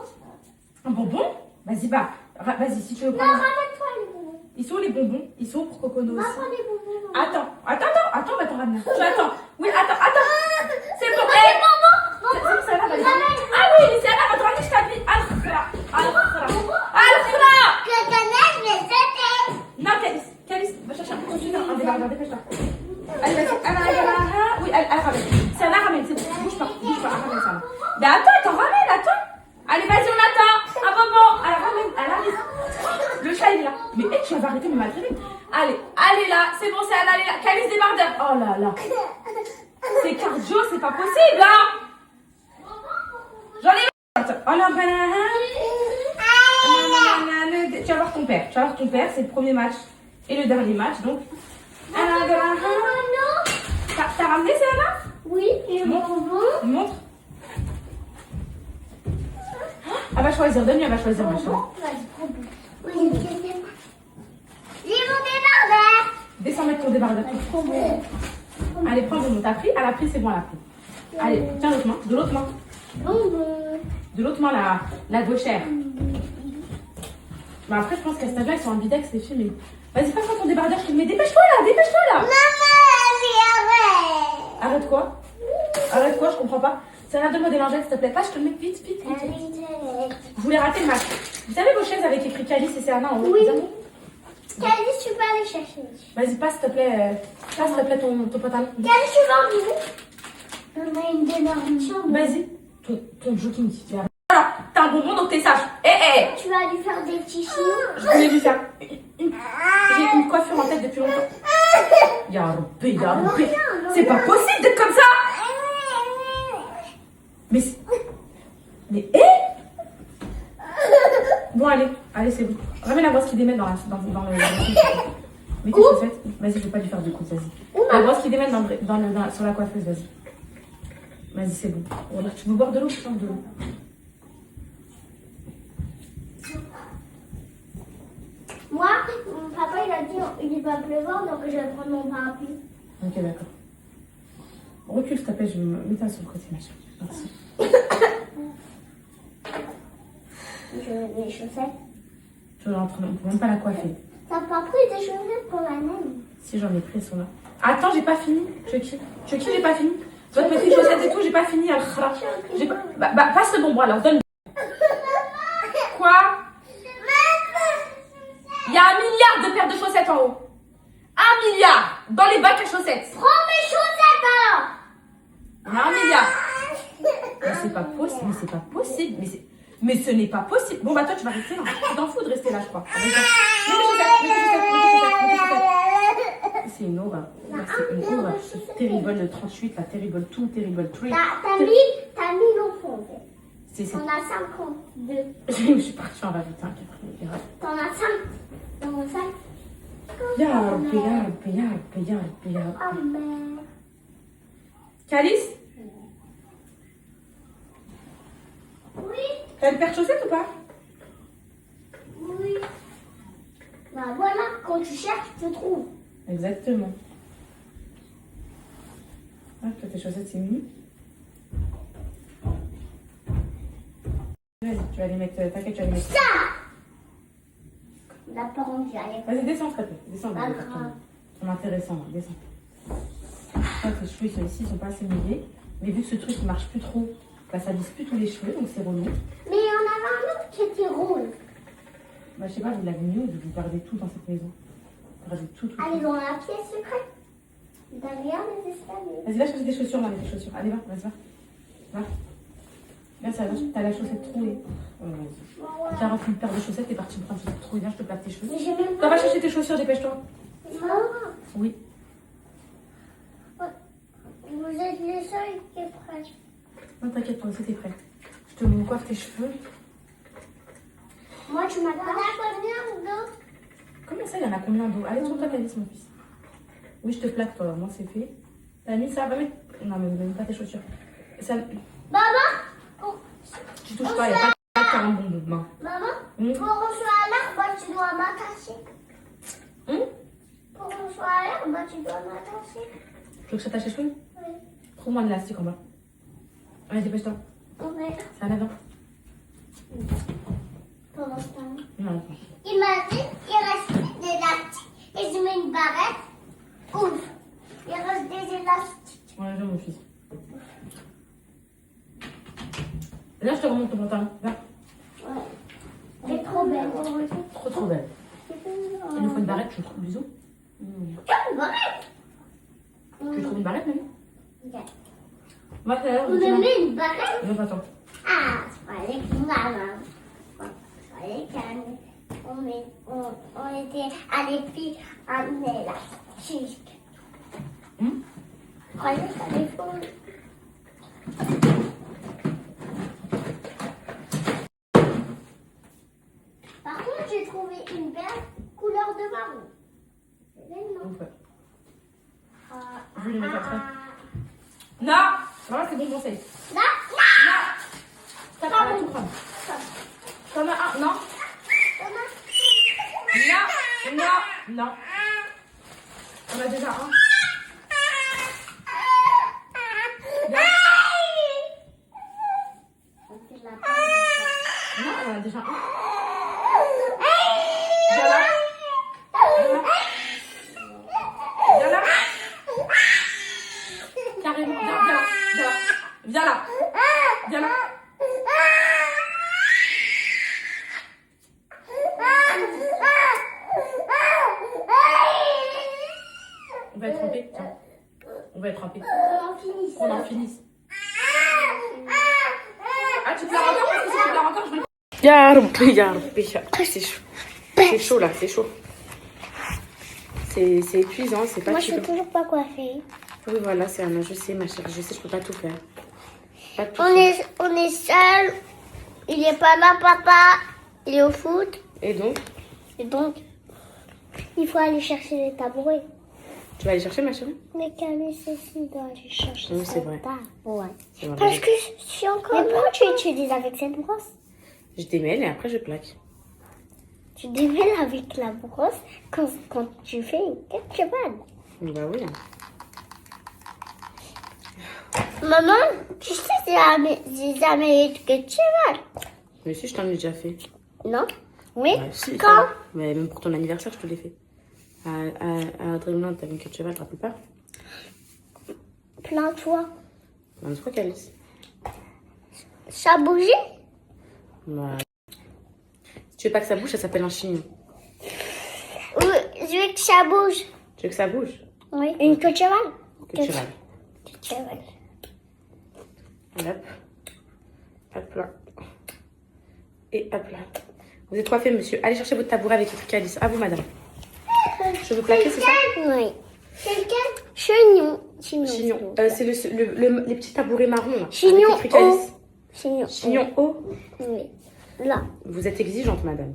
Un bonbon? Vas-y, va. Vas-y, si tu veux Non, prendre. ramène-toi les bonbons. Ils sont où les bonbons? Ils sont où pour Cocono Va aussi? prendre les bonbons. Attends, on va t'en ramener. Tu attends. Oui, attends. C'est bon. Les bonbons. Ça va, vas-y. Ah oui, c'est là, va te ramener, je t'habille. Que connais, mais c'était. Non, Calice, va chercher tout de suite un débardeur, dépêche-toi. Allez, vas-y. Oui, elle ramène. C'est un ramène, c'est bon. Bouge pas, elle ramène ça. Mais attends, ramène. Allez, vas-y, on attend. Un bonbon. Elle arrive. Le chat, il est là. Mais tu vas arrêter de me maltraiter. Allez là, c'est bon, c'est elle est là. Calice débardeur. Oh là là. C'est cardio, c'est pas possible, hein. J'en ai marre. Oh là, tu vas voir ton père. C'est le premier match et le dernier match, donc. T'as ramené, c'est là? Oui, les bonbons. Montre. Elle va choisir, donne-lui, elle va choisir, ma chérie. Oui, les bonbons. Descends mettre ton débardeur. Allez, prends le bonbon. T'as pris? Elle a pris, c'est bon, elle a pris. Allez, tiens l'autre main, de l'autre main. Bonbons. De l'autre main, la gauchère. Mais après, je pense qu'à cet âge-là, ils sont ambidex, les filles. Mais... Vas-y, passe-moi ton débardeur, je te le mets. Dépêche-toi là. Maman, Arrête quoi? Je comprends pas. C'est rien, donne-moi des lingettes, s'il te plaît. Pas, je te le mets vite. Je voulais rater le match. Vous savez vos chaises avec écrit Calice et c'est Anna en haut? Oui. Vous avez? Calice, tu peux aller chercher. Vas-y, passe s'il te plaît. Ton pantalon. Calice, tu vas où? On a une énorme chambre. Vas-y. Ton jogging, tu vas. Alors, t'as un bonbon, donc t'es sage. Tu vas lui faire des petits chiens. Je voulais lui faire. J'ai une coiffure en tête depuis longtemps. Yarabbi. C'est pas possible d'être comme ça. Mais Bon, allez, c'est bon. Ramène la brosse qui démêle dans le. Mets tes chaussettes. Vas-y, je vais pas lui faire de coups, vas-y. La brosse qui démêle sur la coiffeuse, vas-y. Vas-y, c'est bon. Voilà, tu veux boire de l'eau? Je de l'eau. Moi, mon papa, il a dit il va pleuvoir, donc je vais prendre mon parapluie. Ok, d'accord. Recule, s'il te plaît, je me mets ça sur le côté, ma chérie. Merci. Je mets mes chaussettes. Tu on peut même pas la coiffer. T'as pas pris des chaussettes pour la même? Si, j'en ai pris, elles sont là. Attends, j'ai pas fini. Chucky, j'ai pas fini. Tu vas te mettre les chaussettes et tout, j'ai pas fini. Passe le bonbon alors, donne. Quoi? Il y a 1 milliard de paires de chaussettes en haut. 1 milliard dans les bacs à chaussettes. Prends mes chaussettes alors. Il y a 1 milliard. Mais c'est pas possible. Mais ce n'est pas possible. Bon, bah toi, tu vas rester là. Tu t'en fous de rester là, je crois. Mets tes chaussettes. C'est une horreur. C'est terrible le 38, la terrible 2, terrible 3. T'as mis l'enfant. T'en as 52. Je suis partie en va-vite. T'en as 5 dans mon sac. Oh merde. Calice, Oui. t'as une paire de chaussettes ou pas? Oui. Bah voilà, quand tu cherches, tu trouves. Exactement. Ah, tes chaussettes, c'est mini. Vas-y, tu vas les mettre. T'inquiète, tu vas les mettre. Ça. La parole, j'y allais. Vas-y, descends, s'il te plaît. Descends, Pas les grave. sont intéressants, là. Descends. Tes cheveux, ceux-ci, ils sont pas assez mouillés. Mais vu que ce truc, il marche plus trop, bah, ça lisse plus tous les cheveux, donc c'est relou. Mais il y en avait un autre qui était rose. Bah, je sais pas, vous l'avez mis ou vous gardez tout dans cette maison? Vous gardez tout. Allez dans la pièce secrète. Derrière les escaliers. Vas-y, va chercher des chaussures, là, avec des chaussures. Allez, va. Là, ça va, t'as la chaussette trouée. Clara, une paire de chaussettes, t'es partie me prendre une chaussette trouée. Viens, je te plate tes cheveux. Mais j'ai même T'as pas. pas chercher tes chaussures, dépêche-toi. Maman, Oui. vous êtes les seuls qui est prêt. Non, t'inquiète, toi aussi, t'es prête. Je te coiffe tes cheveux. Moi, tu m'as pas. Combien d'eau? Comment ça, il y en a combien d'eau? Allez, trouve-toi ta liste, mon fils. Oui, je te plate, toi. Moi, c'est fait. T'as mis ça? Va mettre. Non, mais même pas tes chaussures. Ça... Maman, Tu touches pas, il n'y a pas de carambon de main. maman, Hum? pour qu'on soit à l'heure, bah, tu dois m'attacher. Hum? Pour qu'on soit à l'heure, bah, tu dois m'attacher. Tu veux que je t'attache les cheveux? Oui. Trouve-moi de l'élastique en bas. Allez, dépêche-toi. Oui. Ça va bien? Pendant ce temps. Non, attends. Il m'a dit, il reste des élastiques. Et je mets une barrette. Ouf. Il reste des élastiques. Ouais, viens, mon fils. Là, je te remonte ton pantalon. Viens. Ouais. C'est trop belle. Trop, trop belle. Il nous faut une barrette, tu me trouves bisous? Une barrette. Tu trouves une barrette, même? Ok. Moi, c'est là, Vous aimez une barrette? non, attends. Ah, c'est pas les maman. C'est pas les cannes. On était à l'épi en élastique. Hum? Croyez que ça les fous. Par contre, j'ai trouvé une belle couleur de marron. C'est belle, non? Donc, ouais. Ah, Je vais les mettre après. ah. Non! Voilà, c'est bon conseil. Là, Non! T'as Pas pas bon. tout prendre. T'en as un? Non? Non! Non! Non! On a déjà un. Viens. Non, on en a déjà un. Viens là. Viens là. Viens là. Carrément. Viens là. Viens là. Viens là. On va être trempé. Tiens. On va être trempé. On en finisse. Ah, tu pleures encore parce que si tu pleures encore, je vais... C'est chaud. C'est chaud là, c'est chaud. C'est épuisant, c'est pas Moi, je suis super. toujours pas coiffée. Oui, voilà, c'est un je sais, ma chérie, je sais, je peux pas tout faire. Pas tout On faire. est seul. Il est pas là, papa. Il est au foot. Et donc, Et donc, il faut aller chercher les tabourets. tu vas aller chercher, ma chérie? Mais Camille, ceci doit aller chercher Oui, c'est vrai. Ouais. C'est vrai. Parce que je suis encore. Mais pourquoi tu utilises avec cette brosse? Je démêle et après je plaque. Tu démêles avec la brosse quand tu fais une queue de cheval. Bah oui. Maman, tu sais, j'ai jamais eu de queue de cheval. Mais si, je t'en ai déjà fait. Non? Oui? Bah, si, Quand? ça. Mais même pour ton anniversaire, je te l'ai fait. À Dreamland, t'avais une queue de cheval, tu te rappelles pas? Plein de fois. Plein de fois, Calice. Ça a bougé? Ouais. Si tu veux pas que ça bouge, ça s'appelle un chignon. Oui, je veux que ça bouge. Tu veux que ça bouge? Oui. Une queue de cheval? Queue de cheval. Queue de cheval. Hop. Hop là. Et hop là. Vous êtes coiffé, monsieur. Allez chercher votre tabouret avec votre calice. À vous, madame. Je veux plaquer, c'est ça? Oui. Quelqu'un? Chignon. Chignon. C'est les petits tabourets marrons, là. Chignon avec écrit calice. Chignon. Chignon haut. Oui. Là. Vous êtes exigeante, madame.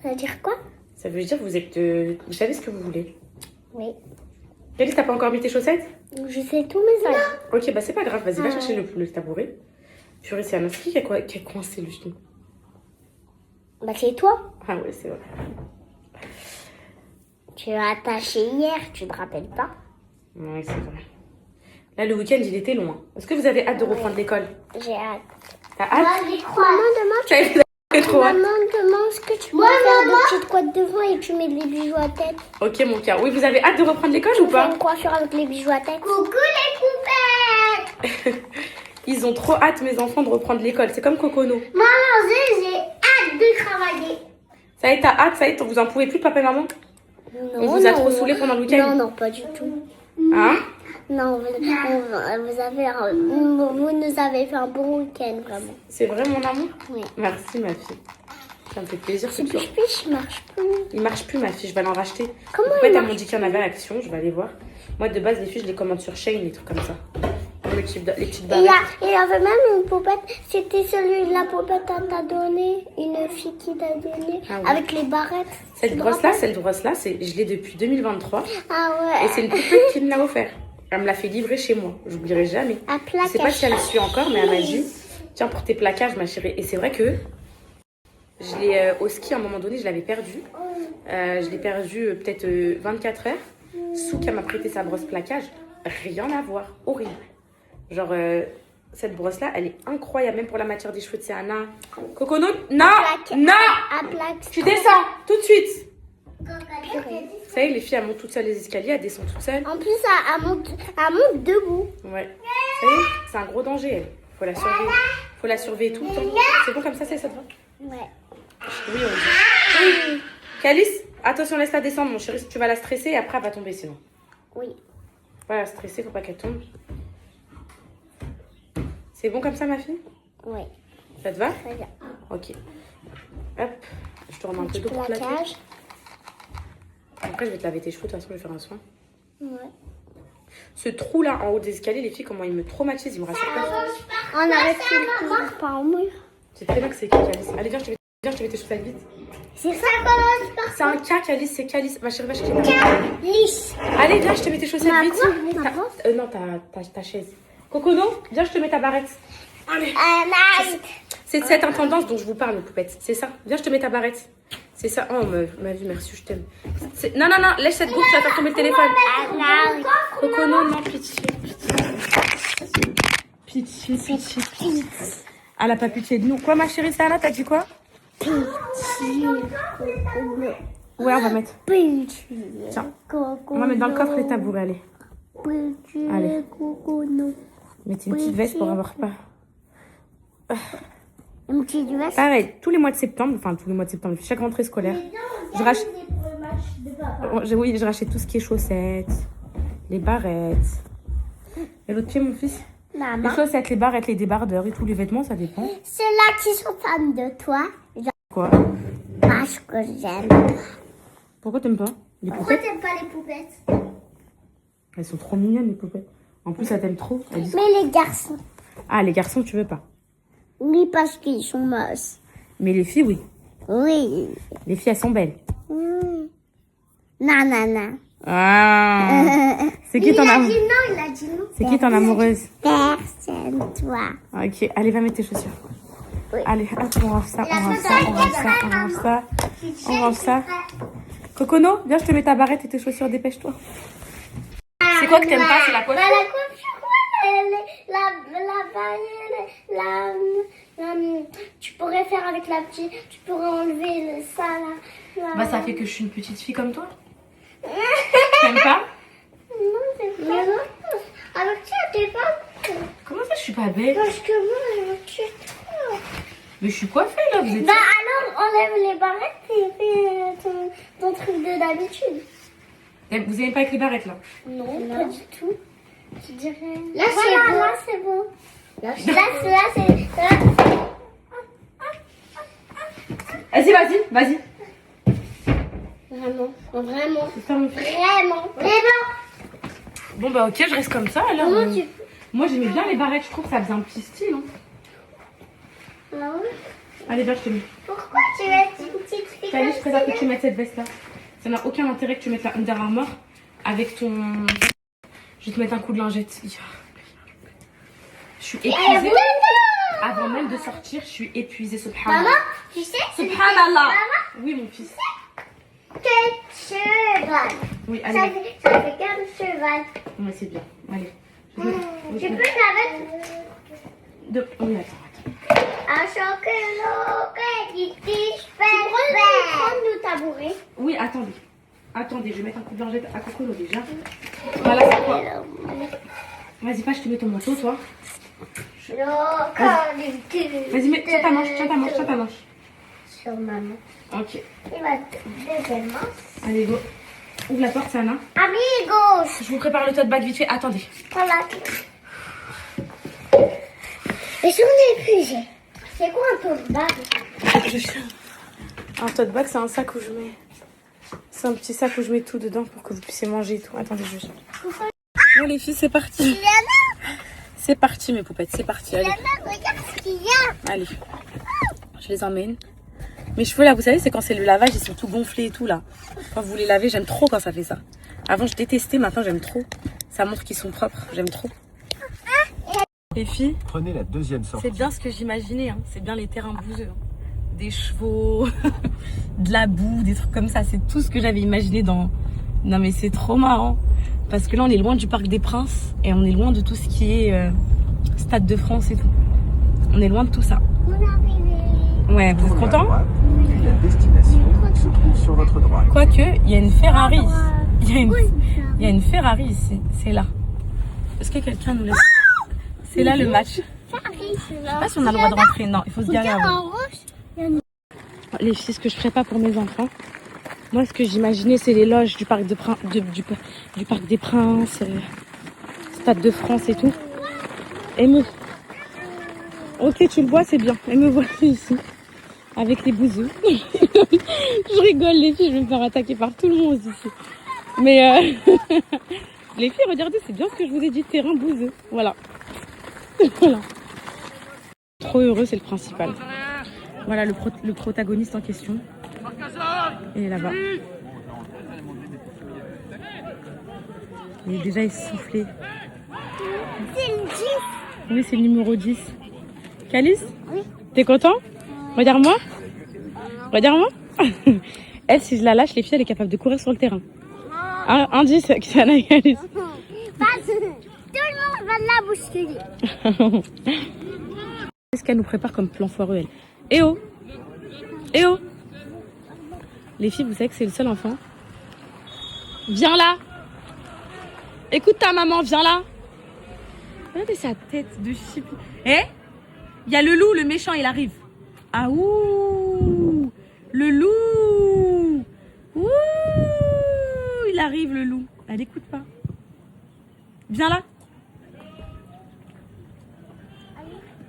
Ça veut dire quoi? Ça veut dire que vous êtes... vous savez ce que vous voulez. Oui. Calice, t'as pas encore mis tes chaussettes? Je sais tous mes âges. Ok, bah c'est pas grave. Vas-y, va chercher le tabouret. Purée, c'est un inscrit qui a coincé le genou. Bah c'est toi. Ah ouais, c'est vrai. Tu l'as attaché hier, tu te rappelles pas? Ouais, c'est vrai. Là, le week-end, il était loin. Est-ce que vous avez hâte de reprendre l'école? J'ai hâte. T'as hâte? Maman demande. T'as trop hâte? Maman demande ce que tu peux faire des petites couettes devant et tu mets des bijoux à tête. Ok, mon cœur. Oui, vous avez hâte de reprendre l'école ou Fais pas? une coiffure avec les bijoux à tête. Coucou les poupettes. Ils ont trop hâte, mes enfants, de reprendre l'école. C'est comme Cocono. Maman, j'ai hâte de travailler. Ça y est, t'as hâte? Ça y est, vous en pouvez plus, papa et maman? Non, On vous a trop saoulé pendant le week-end? Non, non, pas du tout. Hein? Non, vous nous avez fait un bon week-end, vraiment. C'est vrai, mon amour? Oui. Merci, ma fille. Ça me fait plaisir. Ce push marche plus. Il marche plus, ma fille. Je vais l'en racheter. Comment En fait, il elles m'ont dit qu'il y en avait à l'action. Je vais aller voir. Moi, de base, les filles, je les commande sur Shein, les trucs comme ça. Les petites barrettes. Il y avait même une poupette. C'était celui de la poupette qu'on t'a donné. Une fille qui t'a donné. Ah oui. Avec les barrettes. Cette brosse-là, je l'ai depuis 2023. Ah ouais. Et c'est une poupette qui me l'a offert. Elle me l'a fait livrer chez moi. J'oublierai jamais. À Je sais pas si elle le suit encore, mais elle m'a dit tiens, pour tes plaquages, ma chérie. Et c'est vrai que je l'ai au ski, à un moment donné, je l'avais perdu. Je l'ai perdu peut-être 24 heures. Souka m'a prêté sa brosse plaquage. Rien à voir. Horrible. Genre, cette brosse-là, elle est incroyable. Même pour la matière des cheveux de Anna. Cocono, non, non. À plaque. Tu descends tout de suite. Vous savez, les filles, elles montent toutes seules les escaliers, elles descendent toutes seules. En plus, elle monte debout. Ouais. Vous savez, c'est un gros danger, elle. Faut la surveiller. Faut la surveiller tout le temps. C'est bon comme ça, c'est ça te va? Ouais. Oui, on dit. Oui. Calice, attention, laisse-la descendre, mon chéri. Tu vas la stresser et après, elle va tomber sinon. Oui. Faut pas la stresser, faut pas qu'elle tombe. C'est bon comme ça, ma fille? Oui. Ça te va? Très bien. Ok. Hop. Je te remets un peu d'eau pour plaquer. Plaquage. Après, je vais te laver tes cheveux. De toute façon, je vais faire un soin. Ouais. Ce trou-là, en haut des escaliers, les filles, comment il me traumatise. Il me rassure pas. On arrête de courir par en mur. C'est très bien que c'est Calice. Allez, viens, je te mets tes cheveux vite. C'est ça commence par C'est un cas, Calice, c'est Calice. Ma chérie, va chercher lisse. Allez, viens, je te mets tes chaussettes vite. Ma Non, ta chaise. Cocono, viens, je te mets ta barrette. Allez. C'est de cette intendance dont je vous parle, mes poupettes. C'est ça. Viens, je te mets ta barrette. C'est ça. Oh, ma vie, merci, je t'aime. Non, laisse cette boucle, tu vas faire tomber le téléphone. Cocono, non, pitié. Pitié. Elle a pas pitié de nous. Quoi, ma chérie, Sarah, t'as dit quoi? Ouais, on va mettre. Tiens. On va mettre dans le coffre les tabourets, allez. Allez. Mettez une petite veste pour avoir pas. Une petite veste. Pareil, tous les mois de septembre, chaque rentrée scolaire, je rachète. Oui, je rachète tout ce qui est chaussettes, les barrettes. Et l'autre pied, mon fils? Maman. Les chaussettes, les barrettes, les débardeurs et tous les vêtements, ça dépend. Ceux-là qui sont fans de toi. Quoi? Parce que j'aime. Pourquoi t'aimes pas les Pourquoi poupées? t'aimes pas les poupettes? Elles sont trop mignonnes, les poupées. En plus, elles t'aiment trop. Elles disent... Mais les garçons. Ah, les garçons, tu veux pas? Oui, parce qu'ils sont moches. Mais les filles, oui. Oui. Les filles, elles sont belles. Nanana. Ah. C'est qui ton amour? Il a dit non. C'est qui ton amoureuse? Personne, toi. Ok, allez, va mettre tes chaussures. Oui. Allez, hop, on range ça, on range ça. Cocono, viens, je te mets ta barrette et tes chaussures, dépêche-toi. C'est quoi que t'aimes pas? C'est la poche? La coiffure, tu pourrais faire avec la petite, tu pourrais enlever ça là. Bah, ça fait que je suis une petite fille comme toi. T'aimes pas? Non, c'est pas. Alors tu t'es pas. Comment ça, je suis pas belle? Parce que moi, je suis trop. Mais je suis coiffée là, vous êtes. Bah alors, enlève les barrettes et fais ton truc de d'habitude. Vous aimez pas avec les barrettes là? Non, pas du tout. Je dirais. Là, c'est bon. Là, c'est. Vas-y. Vraiment. C'est ça, mon fils. Vraiment. Bon, bah, ok, je reste comme ça alors. Comment tu. Moi, j'aimais bien les barrettes, je trouve que ça faisait un petit style. Hein. Ah ouais. Allez, viens, je te mets. Pourquoi tu mets une petite fille? Allez, je préfère que tu mettes cette veste là. Ça n'a aucun intérêt que tu mettes la Under Armour avec ton. Je vais te mettre un coup de lingette. Je suis épuisée. Avant même de sortir, je suis épuisée, subhanallah. Maman, tu sais, Subhanallah. Oui, mon fils. quel cheval. Oui, Ça allez. fait quel cheval. Ouais, c'est bien. Allez. Tu peux la mettre. Oui, attends. À chaque loquet qui tige, prendre nos tabourets. Oui, attendez, je vais mettre un coup de lingette à Cocono déjà. Voilà, c'est quoi? Vas-y, pas, je te mets ton manteau, toi. Vas-y, mets, tiens ta manche. Sur maman. Ok. Et ma deuxième manche. Allez, go. Ouvre la porte, Sana. Amigos. Je vous prépare le tote bag vite fait. Attendez. Voilà. Mais j'en ai plus. C'est quoi un tote bag? Un tote bag, c'est un sac où je mets... C'est un petit sac où je mets tout dedans pour que vous puissiez manger et tout. Attendez, je... Bon les filles, c'est parti. C'est parti mes poupettes, c'est parti. Allez. Regarde ce qu'il y a. Allez. Je les emmène. Mes cheveux là, vous savez, c'est quand c'est le lavage, ils sont tout gonflés et tout là. Quand vous les lavez, j'aime trop quand ça fait ça. Avant, je détestais, maintenant j'aime trop. Ça montre qu'ils sont propres, j'aime trop. Les filles, Prenez la deuxième sortie. c'est bien ce que j'imaginais. Hein. C'est bien les terrains bouseux. Hein. Des chevaux, de la boue, des trucs comme ça. C'est tout ce que j'avais imaginé dans... Non mais c'est trop marrant. Parce que là, on est loin du Parc des Princes. Et on est loin de tout ce qui est Stade de France et tout. On est loin de tout ça. On est arrivé. Ouais, vous êtes contents? Puis la destination se trouve sur votre droite. Quoique, il y a une Ferrari. Il y a une Ferrari ici. C'est là. Est-ce que quelqu'un nous laisse? C'est là le match. Je sais pas si on a le droit de rentrer. Non, il faut se garer avant. Les filles, ce que je ferais pas pour mes enfants. Moi, ce que j'imaginais, c'est les loges du Parc, du Parc des Princes, Stade de France et tout. Et me... Ok, tu le vois, c'est bien. Et me voici ici, avec les bouseux. Je rigole, les filles, je vais me faire attaquer par tout le monde ici. Mais les filles, regardez, c'est bien ce que je vous ai dit, terrain bouseux. Voilà. Voilà. Trop heureux, c'est le principal. Voilà le protagoniste en question. Il est là-bas. Il est déjà essoufflé. C'est une 10. Oui, c'est le numéro 10. Calice? Oui. T'es content? Regarde-moi. Regarde-moi. Elle, si je la lâche, les filles, elle est capable de courir sur le terrain. Un 10, Kiana et Calice. Tout le monde va la bousculer. Qu'est-ce qu'elle nous prépare comme plan foireux, elle? Eh oh! Eh oh! Les filles, vous savez que c'est le seul enfant. Viens là! Écoute ta maman, viens là! Regardez sa tête de chip. Eh? Il y a le loup, le méchant, il arrive. Ah ouh! Le loup! Ouh! Il arrive, le loup. Elle écoute pas. Viens là!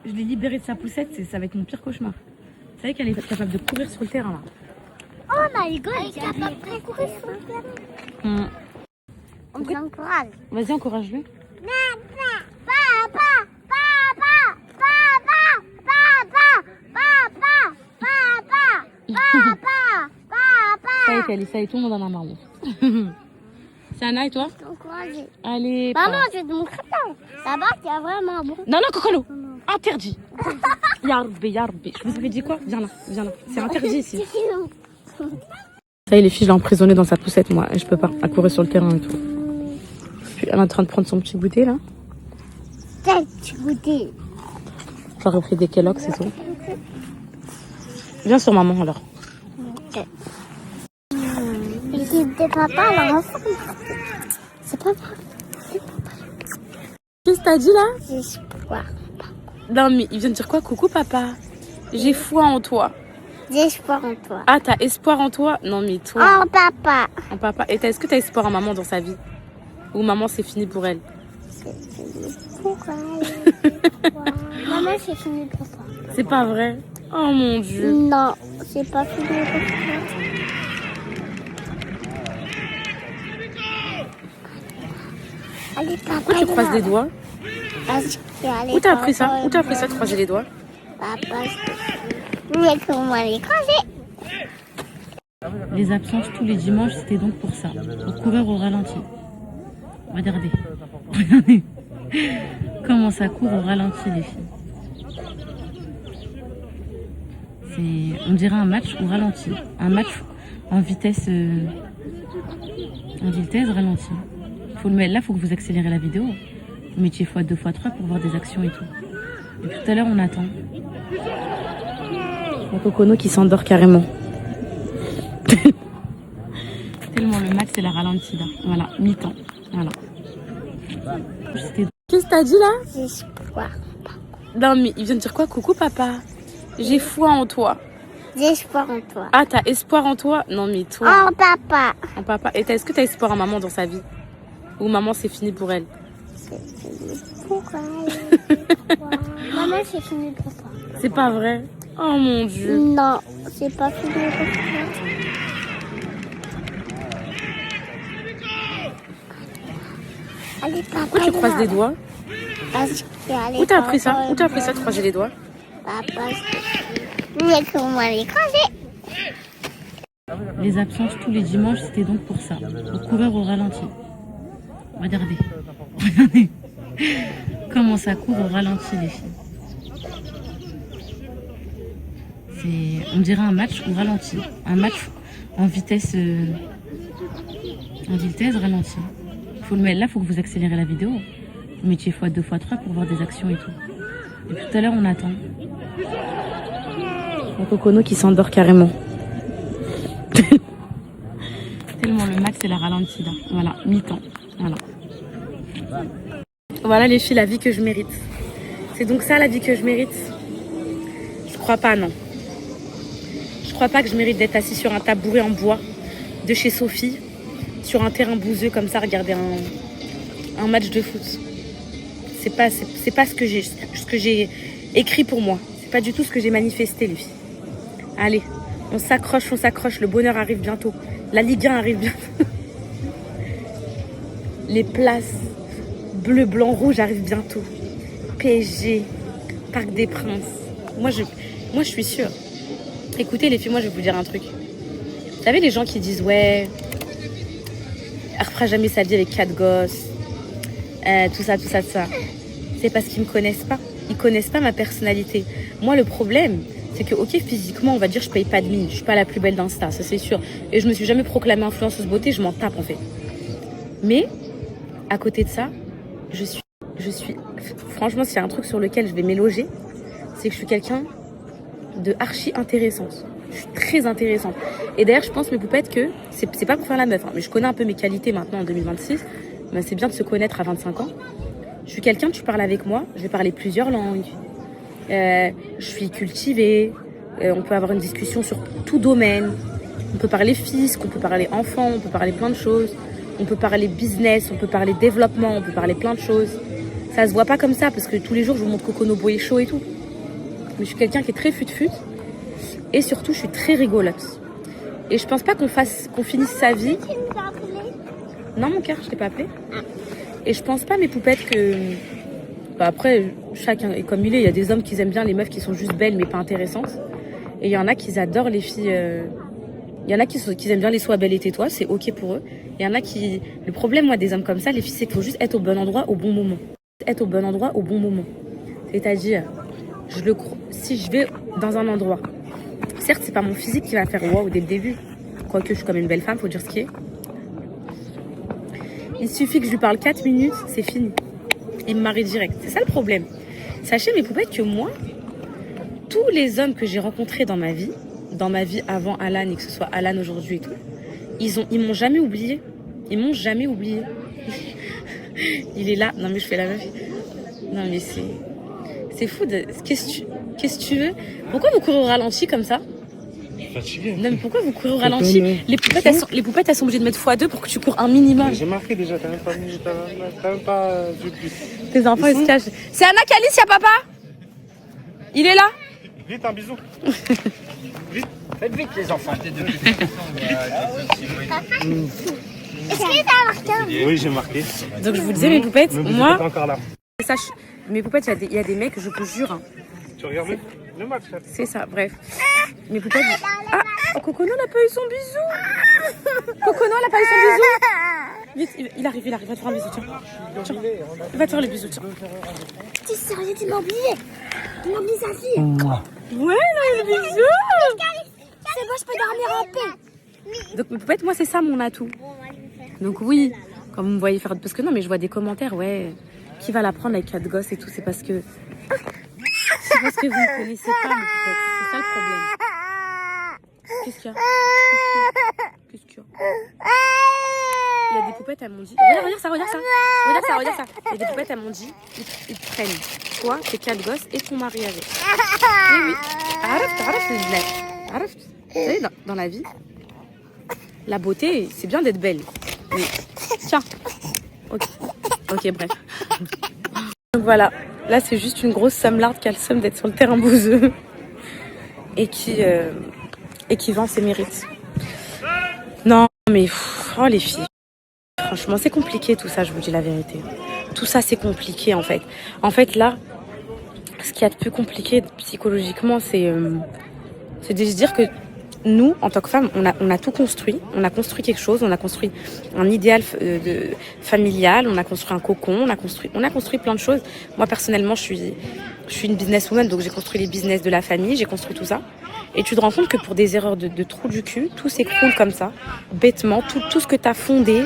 Je l'ai libérée de sa poussette, ça va être mon pire cauchemar. Vous savez qu'elle est capable de courir sur le terrain là. Oh my god, il est capable de courir sur le terrain. On l'encourage. Vas-y, encourage-le. Ça y est, Calice, ça y est, tout le monde en a marre. C'est Anna et toi? Encouragé. Allez. Maman, je vais te montrer ça. Là-bas, il y a vraiment bon. Non, non, Cocolo. Interdit. Yarbi, yarbi. Je vous avais dit quoi? Viens là, viens là. C'est interdit ici. Ça y est, les filles, je l'ai emprisonnée dans sa poussette, moi. Et je peux pas, à courir sur le terrain et tout. Puis elle est en train de prendre son petit goûter là. Tu goûter. J'aurais pris des Kellogg's, c'est tout. Viens sur maman alors. L'équipe de papa, alors ensemble. C'est pas vrai. Qu'est-ce que t'as dit là? J'espoir. Non mais il vient de dire quoi? Coucou papa. J'ai foi en toi. J'espoir en toi. Ah, t'as espoir en toi? Non mais toi. Oh papa. En papa. Et est-ce que t'as espoir en maman dans sa vie? Ou maman c'est fini pour elle? Pourquoi? Maman, c'est fini pour toi. C'est pas vrai. Oh mon dieu. Non, c'est pas fini pour toi. Allez, papa. Pourquoi tu croises les doigts? Où t'as appris ça? Où t'as appris ça de croiser les doigts? Papa, mais comment les croiser? Les absences tous les dimanches, c'était donc pour ça. Pour courir au ralenti. Regardez. Regardez. Comment ça court au ralenti, les filles. On dirait un match au ralenti. Un match en vitesse ralenti. Faut le mettre là, faut que vous accélérez la vidéo. Vous mettiez x2, x3 pour voir des actions et tout. Et tout à l'heure, on attend. La Cocono qui s'endort carrément. Tellement le max, c'est la ralentie là. Voilà, mi-temps. Voilà. Qu'est-ce que t'as dit là? J'espoir. Non mais il vient de dire quoi? Coucou papa. J'ai foi en toi. J'ai espoir en toi. Ah, t'as espoir en toi? Non, mais toi. En papa. En papa. Et est-ce que t'as espoir en maman dans sa vie? Ou maman, c'est fini pour elle? C'est fini pour elle. Maman, c'est fini pour toi. C'est pas vrai? Oh mon Dieu. Non, c'est pas fini pour toi. Allez, papa. Pourquoi tu croises des doigts? Où t'as appris ça? Où t'as appris ça de croiser les doigts? Papa, mais comment les croiser? Les absences tous les dimanches, c'était donc pour ça. Pour courir au ralenti. Regardez. Regardez. Comment ça court au ralenti, les filles. On dirait un match au ralenti. Un match en vitesse ralenti. Faut le mettre là, faut que vous accélérez la vidéo. Vous mettiez x2, x3 pour voir des actions et tout. Et puis tout à l'heure, on attend. Mon cocono qui s'endort carrément. Tellement le max, c'est la ralentie là. Voilà, mi-temps. Voilà. Voilà les filles, la vie que je mérite. C'est donc ça la vie que je mérite? Je crois pas, non. Je crois pas que je mérite d'être assis sur un tabouret en bois de chez Sophie, sur un terrain bouseux comme ça, regarder un match de foot. C'est pas ce que j'ai écrit pour moi. C'est pas du tout ce que j'ai manifesté, les filles. Allez, on s'accroche, le bonheur arrive bientôt. La Ligue 1 arrive bientôt. Les places bleu, blanc, rouge arrivent bientôt. PSG, Parc des Princes. Moi, je suis sûre. Écoutez, les filles, moi, je vais vous dire un truc. Vous savez, les gens qui disent, ouais, elle refera jamais sa vie avec 4 gosses, tout ça. C'est parce qu'ils me connaissent pas. Ils connaissent pas ma personnalité. Moi, le problème, c'est que, ok, physiquement, on va dire, je paye pas de mine. Je suis pas la plus belle d'Insta, ça c'est sûr. Et je me suis jamais proclamée influenceuse beauté, je m'en tape en fait. Mais, à côté de ça, je suis franchement, s'il y a un truc sur lequel je vais m'éloger, c'est que je suis quelqu'un de archi intéressante. Je suis très intéressante. Et d'ailleurs, je pense, mes poupettes, que c'est pas pour faire la meuf, hein, mais je connais un peu mes qualités maintenant en 2026. Mais c'est bien de se connaître à 25 ans. Je suis quelqu'un, tu parles avec moi, je vais parler plusieurs langues. Je suis cultivée. On peut avoir une discussion sur tout domaine. On peut parler fisc, on peut parler enfant, on peut parler plein de choses. On peut parler business, on peut parler développement, on peut parler plein de choses. Ça se voit pas comme ça parce que tous les jours je vous montre Cocono beau et chaud et tout. Mais je suis quelqu'un qui est très fut-fut. Et surtout je suis très rigolote. Et je pense pas qu'on finisse sa vie. Tu nous as appelé? Non mon cœur, je t'ai pas appelé. Et je pense pas mes poupettes que... Bah après, chacun est comme il est. Il y a des hommes qui aiment bien les meufs qui sont juste belles mais pas intéressantes. Et il y en a qui adorent les filles... Il y en a qui aiment bien les sois belles et tais-toi, c'est ok pour eux. Il y en a qui... Le problème, moi, des hommes comme ça, les filles, c'est qu'il faut juste être au bon endroit au bon moment. Être au bon endroit au bon moment. C'est-à-dire, si je vais dans un endroit, certes, c'est pas mon physique qui va faire waouh dès le début. Quoique je suis comme une belle femme, faut dire ce qui est. Il suffit que je lui parle 4 minutes, c'est fini. Il me marie direct. C'est ça le problème. Sachez, mes poupettes, que moi, tous les hommes que j'ai rencontrés dans ma vie avant Alan et que ce soit Alan aujourd'hui et tout, ils m'ont jamais oublié. Ils m'ont jamais oublié. Il est là. Non mais je fais la meuf. Non mais c'est fou. Qu'est-ce que tu veux? Pourquoi vous courez au ralenti comme ça? Fatigué. Non mais pourquoi vous courez au ralenti? Les poupettes elles sont obligées de mettre x2 pour que tu cours un minimum. J'ai marqué déjà, t'as même pas vu plus. Tes enfants ils se cachent. C'est Anna Calice, y'a papa? Il est là? Vite, un bisou. Faites vite les enfants. Est-ce que t'as marqué? Oui, j'ai marqué. Donc je vous disais mes poupettes, Mais vous moi, êtes encore là. sache, mes poupettes, il y a des mecs, je vous jure, hein, Tu regardes le match là. c'est ça, bref. Mes poupettes, ah, oh, Cocono n'a pas eu son bisou. Cocono n'a pas eu son bisou. Vite, il arrive, va te faire un bisou, tiens. Tiens. Il va te faire le bisou, tiens. T'es sérieux, tu m'as oublié? Tu m'as oublié sa fille. Ouais, là, le bisou. C'est bon, je peux dormir en paix. Donc mes poupettes, moi c'est ça mon atout. Donc oui, quand vous me voyez faire... Parce que non, mais je vois des commentaires, ouais, qui va la prendre avec 4 gosses et tout, c'est parce que... C'est parce que vous ne connaissez pas mes poupettes, c'est ça le problème. Qu'est-ce qu'il y a? Qu'est-ce qu'il y a? Il y a des poupettes, elles m'ont dit... Regarde ça. Il y a des poupettes, elles m'ont dit, ils te prennent. Toi, tes 4 gosses et ton mari avec. Oui. Arrête le blague. عرفت Vous savez, dans la vie, la beauté, c'est bien d'être belle. Mais tiens. Ok, bref. Donc voilà, là c'est juste une grosse samlarde qui a le seum d'être sur le terrain bouseux et qui vend ses mérites. Non mais oh les filles, franchement c'est compliqué tout ça, je vous dis la vérité. Tout ça c'est compliqué en fait. En fait là, ce qu'il y a de plus compliqué psychologiquement, c'est de se dire que nous, en tant que femmes, on a tout construit. On a construit quelque chose, on a construit un idéal familial, on a construit un cocon, on a construit plein de choses. Moi, personnellement, je suis une businesswoman, donc j'ai construit les business de la famille, j'ai construit tout ça. Et tu te rends compte que pour des erreurs de trou du cul, tout s'écroule comme ça, bêtement. Tout ce que tu as fondé,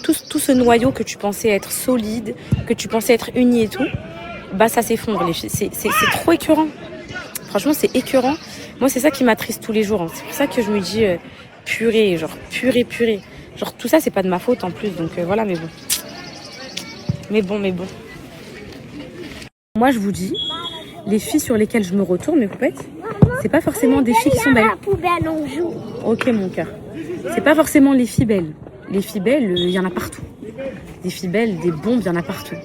tout ce noyau que tu pensais être solide, que tu pensais être uni et tout, bah ça s'effondre, les filles. C'est trop écœurant. Franchement, c'est écœurant. Moi, c'est ça qui m'attriste tous les jours. Hein. C'est pour ça que je me dis purée. Genre, tout ça, c'est pas de ma faute en plus. Donc voilà, mais bon. Moi, je vous dis, les filles sur lesquelles je me retourne, mes poupettes, c'est pas forcément des filles qui sont belles. Ok, mon cœur. C'est pas forcément les filles belles. Les filles belles, il y en a partout. Des filles belles, des bombes, il y en a partout.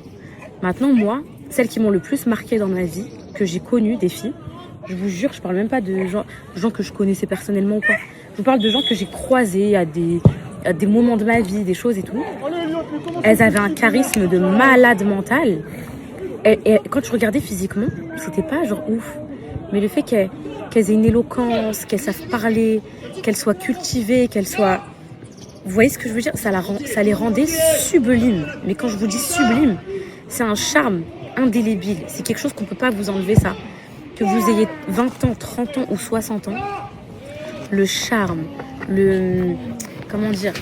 Maintenant, moi, celles qui m'ont le plus marqué dans ma vie, que j'ai connues, des filles, je vous jure, je parle même pas de gens que je connaissais personnellement ou quoi. Je vous parle de gens que j'ai croisés à des moments de ma vie, des choses et tout. Elles avaient un charisme de malade mental. Et quand je regardais physiquement, c'était pas genre ouf. Mais le fait qu'elles aient une éloquence, qu'elles savent parler, qu'elles soient cultivées, qu'elles soient... Vous voyez ce que je veux dire ? Ça les rendait sublimes. Mais quand je vous dis sublime, c'est un charme indélébile. C'est quelque chose qu'on peut pas vous enlever, ça. Que vous ayez 20 ans, 30 ans ou 60 ans, le charme, comment dire,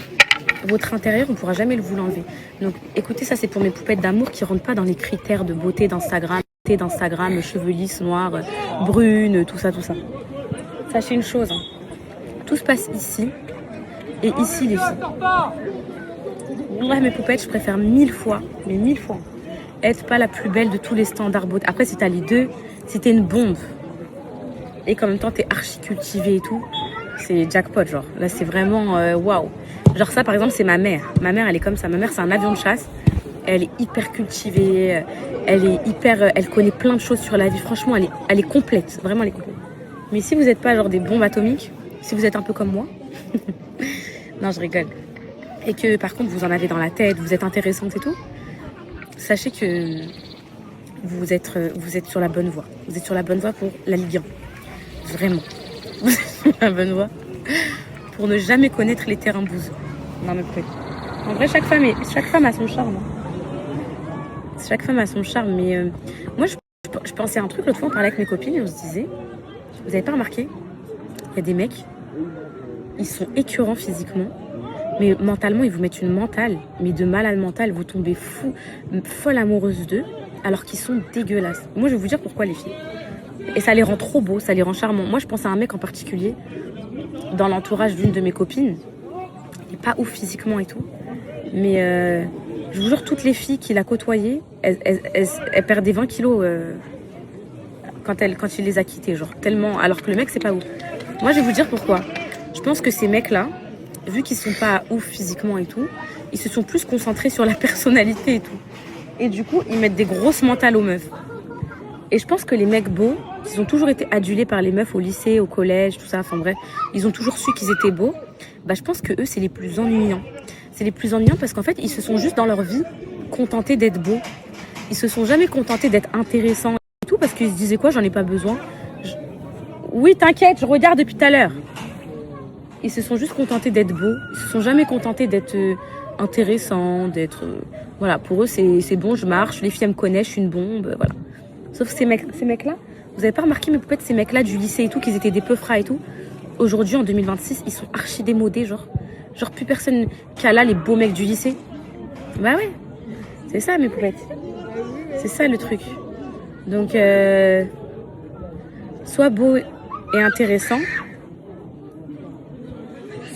votre intérieur, on ne pourra jamais vous l'enlever. Donc écoutez, ça c'est pour mes poupettes d'amour qui ne rentrent pas dans les critères de beauté d'Instagram, cheveux lisses, noirs, brunes, tout ça. Sachez une chose, hein, tout se passe ici, et ici les filles. Ouais, mes poupettes, je préfère 1000 fois, être pas la plus belle de tous les standards beauté. Après, si t'as les deux, si t'es une bombe et qu'en même temps t'es archi cultivée et tout, c'est jackpot, genre. Là, c'est vraiment waouh. Genre ça, par exemple, c'est ma mère. Ma mère, elle est comme ça. Ma mère, c'est un avion de chasse. Elle est hyper cultivée. Elle connaît plein de choses sur la vie. Franchement, elle est complète. Vraiment, elle est complète. Mais si vous n'êtes pas genre des bombes atomiques, si vous êtes un peu comme moi, non, je rigole. Et que par contre, vous en avez dans la tête, vous êtes intéressante et tout, sachez que vous êtes sur la bonne voie. Vous êtes sur la bonne voie pour la Ligue 1. Vraiment. Vous êtes sur la bonne voie pour ne jamais connaître les terrains bouseux. Non, mais peut-être. En vrai, chaque femme a son charme. Chaque femme a son charme. Mais moi, je pensais à un truc. L'autre fois, on parlait avec mes copines et on se disait, vous avez pas remarqué, il y a des mecs, ils sont écœurants physiquement, mais mentalement, ils vous mettent une mentale, mais de malade mental, vous tombez folle amoureuse d'eux, alors qu'ils sont dégueulasses. Moi, je vais vous dire pourquoi, les filles. Et ça les rend trop beaux, ça les rend charmants. Moi, je pense à un mec en particulier, dans l'entourage d'une de mes copines. Il est pas ouf physiquement et tout, mais je vous jure, toutes les filles qu'il a côtoyées, elles perdaient 20 kilos quand il les a quittées, genre, tellement, alors que le mec, c'est pas ouf. Moi, je vais vous dire pourquoi. Je pense que ces mecs-là, vu qu'ils sont pas ouf physiquement et tout, ils se sont plus concentrés sur la personnalité et tout. Et du coup, ils mettent des grosses mentales aux meufs. Et je pense que les mecs beaux, ils ont toujours été adulés par les meufs au lycée, au collège, tout ça, enfin bref, ils ont toujours su qu'ils étaient beaux. Bah, je pense que eux, c'est les plus ennuyants. C'est les plus ennuyants parce qu'en fait, ils se sont juste dans leur vie contentés d'être beaux. Ils se sont jamais contentés d'être intéressants et tout parce qu'ils se disaient quoi, j'en ai pas besoin. Oui, t'inquiète, je regarde depuis tout à l'heure. Ils se sont juste contentés d'être beaux. Ils se sont jamais contentés d'être intéressants, d'être... voilà, pour eux, c'est bon, je marche, les filles me connaissent, je suis une bombe, voilà. Sauf ces mecs-là, vous avez pas remarqué, mais peut-être ces mecs-là du lycée et tout, qu'ils étaient des peufras et tout, aujourd'hui, en 2026, ils sont archi démodés, genre plus personne qu'à là les beaux mecs du lycée. Bah ouais, c'est ça, mes poupettes. C'est ça, le truc. Donc, soit beau et intéressant,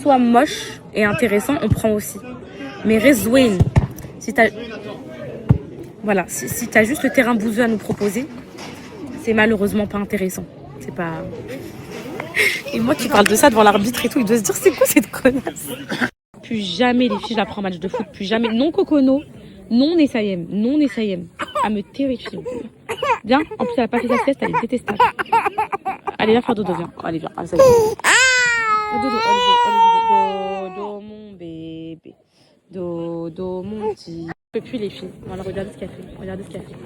soit moche et intéressant, on prend aussi. Mais Rezouane, si t'as juste le terrain bouseux à nous proposer, c'est malheureusement pas intéressant. C'est pas... Et moi qui parle de ça devant l'arbitre et tout, il doit se dire c'est quoi cette connasse. Plus jamais les filles, je la prends en match de foot. Plus jamais. Non Kokono, non Nessayem, non Nessayem. À me terrifier. Viens, en plus elle a pas fait sa sieste, elle est détestable. Allez, viens faire dodo, viens. Oh, allez, viens. Ah, ça y est. Oh, dodo, allez, dodo, mon bébé. Dodo, mon petit. Je peux plus les filles. Voilà, regardez ce qu'elle fait. Regardez ce qu'elle fait.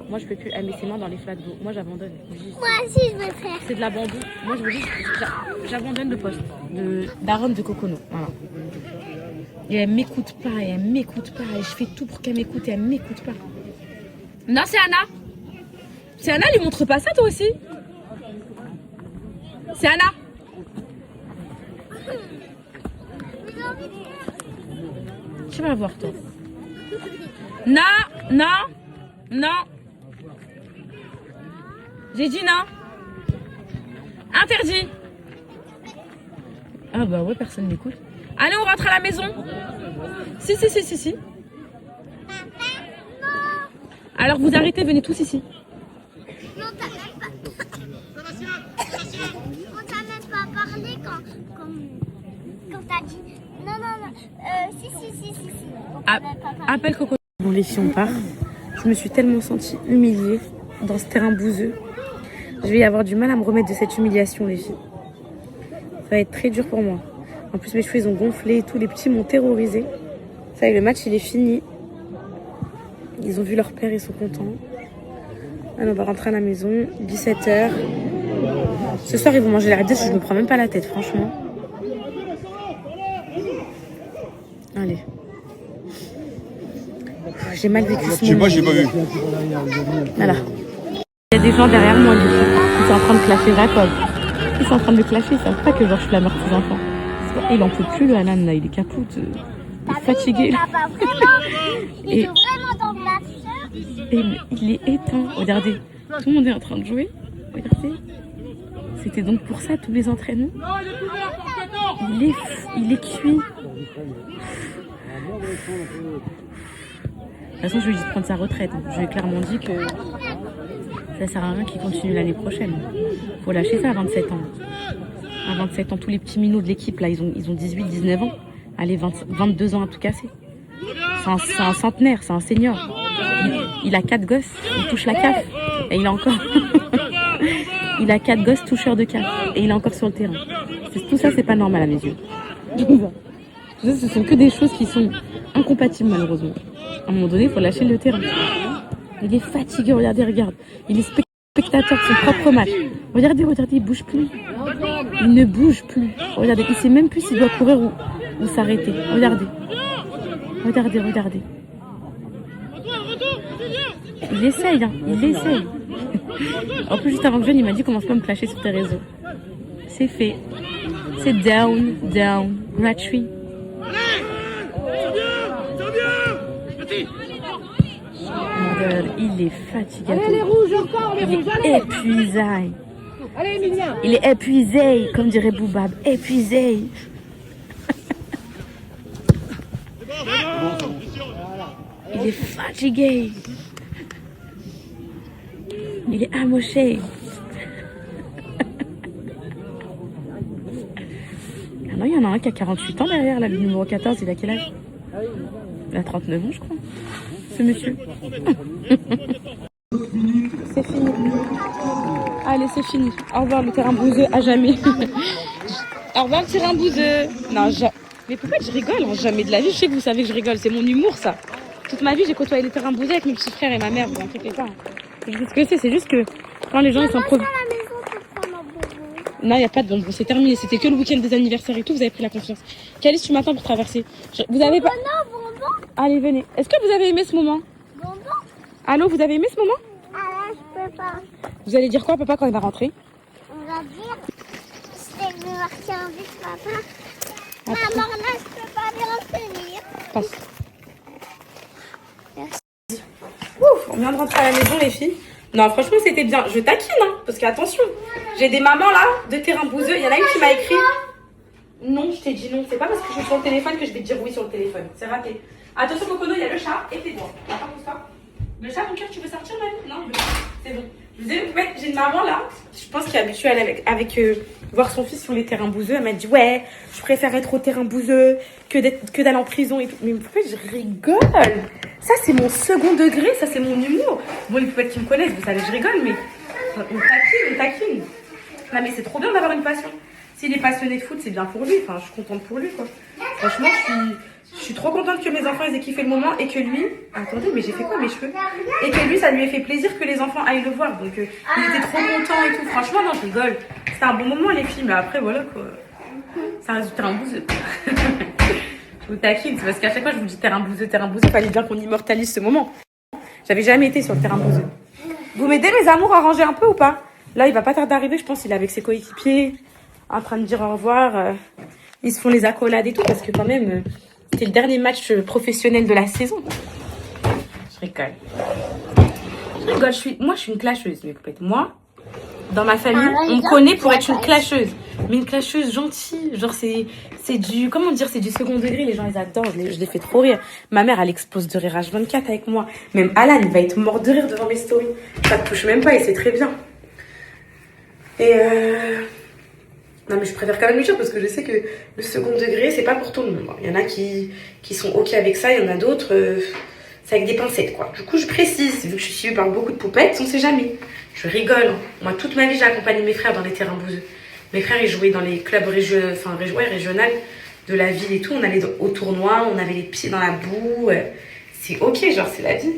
Moi je peux plus. Elle met ses mains dans les flaques d'eau. Moi j'abandonne. Moi aussi, je vais faire. C'est de la bambou. Moi je veux juste. J'abandonne le poste. D'Aaron de Kokono. Voilà. Et elle m'écoute pas. Et elle m'écoute pas. Et je fais tout pour qu'elle m'écoute. Et elle m'écoute pas. Non, c'est Anna. C'est Anna, lui montre pas ça toi aussi. C'est Anna. Tu vas voir toi. Non, non, non. J'ai dit non. Interdit. Ah bah ouais, personne n'écoute. Allez, on rentre à la maison. Si. Alors vous arrêtez, venez tous ici. Non, t'as même pas. On t'a même pas parlé quand t'as dit. Non. Si. On t'a même pas parlé. Appelle Coco. Bon les filles, on part. Je me suis tellement sentie humiliée dans ce terrain bouseux. Je vais y avoir du mal à me remettre de cette humiliation les filles. Ça va être très dur pour moi. En plus mes cheveux ils ont gonflé et tout, les petits m'ont terrorisée. Ça y est, le match il est fini. Ils ont vu leur père, ils sont contents. Allez, on va rentrer à la maison, 17h. Ce soir ils vont manger la ribs, je me prends même pas la tête franchement. Allez. J'ai mal vécu ce moment. Moi, j'ai pas vu. Voilà. Il y a des gens derrière moi, ils sont en train de clasher Jacob. Ils sont en train de me clasher, ils savent pas que genre, je suis la mère de ses enfants. Il en peut plus le Alan là, il est capote. Il est fatigué. Papa, vraiment. Il joue vraiment dans la fleur. Et il est éteint. Regardez, tout le monde est en train de jouer. Regardez. C'était donc pour ça tous les entraînements. Il est cuit. De toute façon, je lui ai dit de prendre sa retraite. Je lui ai clairement dit que ça sert à rien qu'il continue l'année prochaine. Faut lâcher ça à 27 ans. À 27 ans, tous les petits minots de l'équipe, là, ils ont 18, 19 ans. Allez, 22 ans à tout casser. C'est un centenaire, c'est un senior. Il a 4 gosses, il touche la CAF. Et il a encore... il a 4 gosses toucheurs de CAF. Et il est encore sur le terrain. Tout ça, c'est pas normal à mes yeux. Tout ça, ce sont que des choses qui sont incompatibles, malheureusement. À un moment donné, il faut lâcher le terrain. Il est fatigué, regarde. Il est spectateur de son propre match. Regardez, il bouge plus. Il ne bouge plus. Regardez, il sait même plus s'il doit courir ou s'arrêter. Regardez. Il essaye, il essaye. En plus, juste avant que je vienne, il m'a dit commence pas à me clasher sur tes réseaux. C'est fait. C'est down, gratuit. Il est fatigué. Allez les rouges encore, les rouges, allez. Épuisé. Allez Emilien. Il est épuisé, comme dirait Boubab. Épuisé. Il est fatigué. Il est amoché. Ah non, il y en a un qui a 48 ans derrière, là, le numéro 14, il a quel âge? Il a 39 ans, je crois. Ce monsieur. C'est fini. Allez, c'est fini. Au revoir le terrain bouseux à jamais. Au revoir le terrain bouseux. Non, mais pourquoi je rigole? Jamais de la vie. Je sais que vous savez que je rigole. C'est mon humour, ça. Toute ma vie, j'ai côtoyé les terrains bouseux avec mes petits frères et ma mère. Vous inquiétez pas. Je sais ce que c'est juste que quand les gens ils s'improvisent. Non, il n'y a pas de bonbons. C'est terminé. C'était que le week-end des anniversaires et tout. Vous avez pris la confiance. Calice, tu m'attends pour traverser. Vous avez pas. Non, bonbon. Allez, venez. Est-ce que vous avez aimé ce moment? Bonbon. Allô, vous avez aimé ce moment? Ah là, je peux pas. Vous allez dire quoi, papa, quand il va rentrer? On va dire. Je vais marquer un but, papa. Maman, là, je peux pas les retenir. Passe. Ouf, on vient de rentrer à la maison, les filles. Non, franchement, c'était bien. Je taquine, hein, parce qu'attention, j'ai des mamans là, de terrain bouseux. Il y en a une qui m'a écrit. Non, je t'ai dit non. C'est pas parce que je suis sur le téléphone que je vais te dire oui sur le téléphone. C'est raté. Attention, Kokono, il y a le chat et tes doigts. Attends, pousse-toi. Le chat, mon cœur, tu veux sortir, mamie? Non, c'est bon. Je vous ai ouais, j'ai une maman là, je pense qu'elle est habituée à aller avec voir son fils sur les terrains bouseux. Elle m'a dit, ouais, je préfère être au terrain bouseux que d'aller en prison et tout. Mais en fait, je rigole. Ça, c'est mon second degré, ça, c'est mon humour. Bon, les poupettes qui me connaissent, vous savez, je rigole, mais on taquine. Non, mais c'est trop bien d'avoir une passion. S'il est passionné de foot, c'est bien pour lui. Enfin, je suis contente pour lui, quoi. Franchement, je suis trop contente que mes enfants aient kiffé le moment et que lui... Attendez, mais j'ai fait quoi mes cheveux? Et que lui, ça lui ait fait plaisir que les enfants aillent le voir. Donc, il était trop content et tout. Franchement, non, je rigole. C'était un bon moment, les filles. Mais après, voilà, quoi. Ça reste du terrain bouseux. Je vous taquine. C'est parce qu'à chaque fois, je vous dis terrain bouseux. Il fallait bien qu'on immortalise ce moment. J'avais jamais été sur le terrain bouseux. Vous m'aidez, mes amours, à ranger un peu ou pas? Là, il va pas tarder d'arriver. Je pense qu'il est avec ses coéquipiers, en train de dire au revoir. Ils se font les accolades et tout. Parce que quand même... c'était le dernier match professionnel de la saison. Je rigole. Moi, je suis une clasheuse, mes poupettes. Moi, dans ma famille, on me connaît pour être une clasheuse. Mais une clasheuse gentille. Genre, c'est du... Comment dire? C'est du second degré. Les gens, ils adorent. Je les fais trop rire. Ma mère, elle explose de rire H24 avec moi. Même Alan, il va être mort de rire devant mes stories. Ça te touche même pas et c'est très bien. Et non, mais je préfère quand même le dire parce que je sais que le second degré, c'est pas pour tout le monde. Il y en a qui sont OK avec ça, il y en a d'autres, c'est avec des pincettes, quoi. Du coup, je précise, vu que je suis suivie par beaucoup de poupettes, on sait jamais. Je rigole. Moi, toute ma vie, j'ai accompagné mes frères dans les terrains bouseux. Mes frères, ils jouaient dans les clubs régionaux de la ville et tout. On allait au tournoi, on avait les pieds dans la boue. C'est OK, genre, c'est la vie.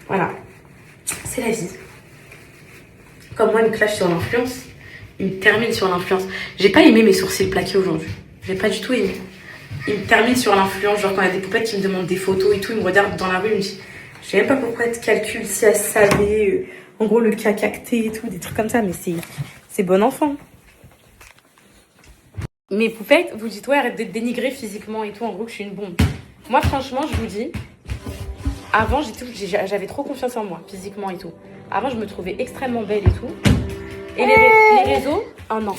Voilà. C'est la vie. Comme moi, une clash sur l'influence. Il me termine sur l'influence. J'ai pas aimé mes sourcils plaqués aujourd'hui. J'ai pas du tout aimé. Il me termine sur l'influence. Genre quand il y a des poupettes qui me demandent des photos et tout, ils me regardent dans la rue, ils me disent, je sais même pas pourquoi tu calcules si elle savait, en gros le cacacté et tout, des trucs comme ça, mais c'est bon enfant. Mes poupettes, vous dites, ouais, arrête de te dénigrer physiquement et tout, en gros que je suis une bombe. Moi franchement, je vous dis, avant j'avais trop confiance en moi, physiquement et tout. Avant je me trouvais extrêmement belle et tout. Et les réseaux... Oh non,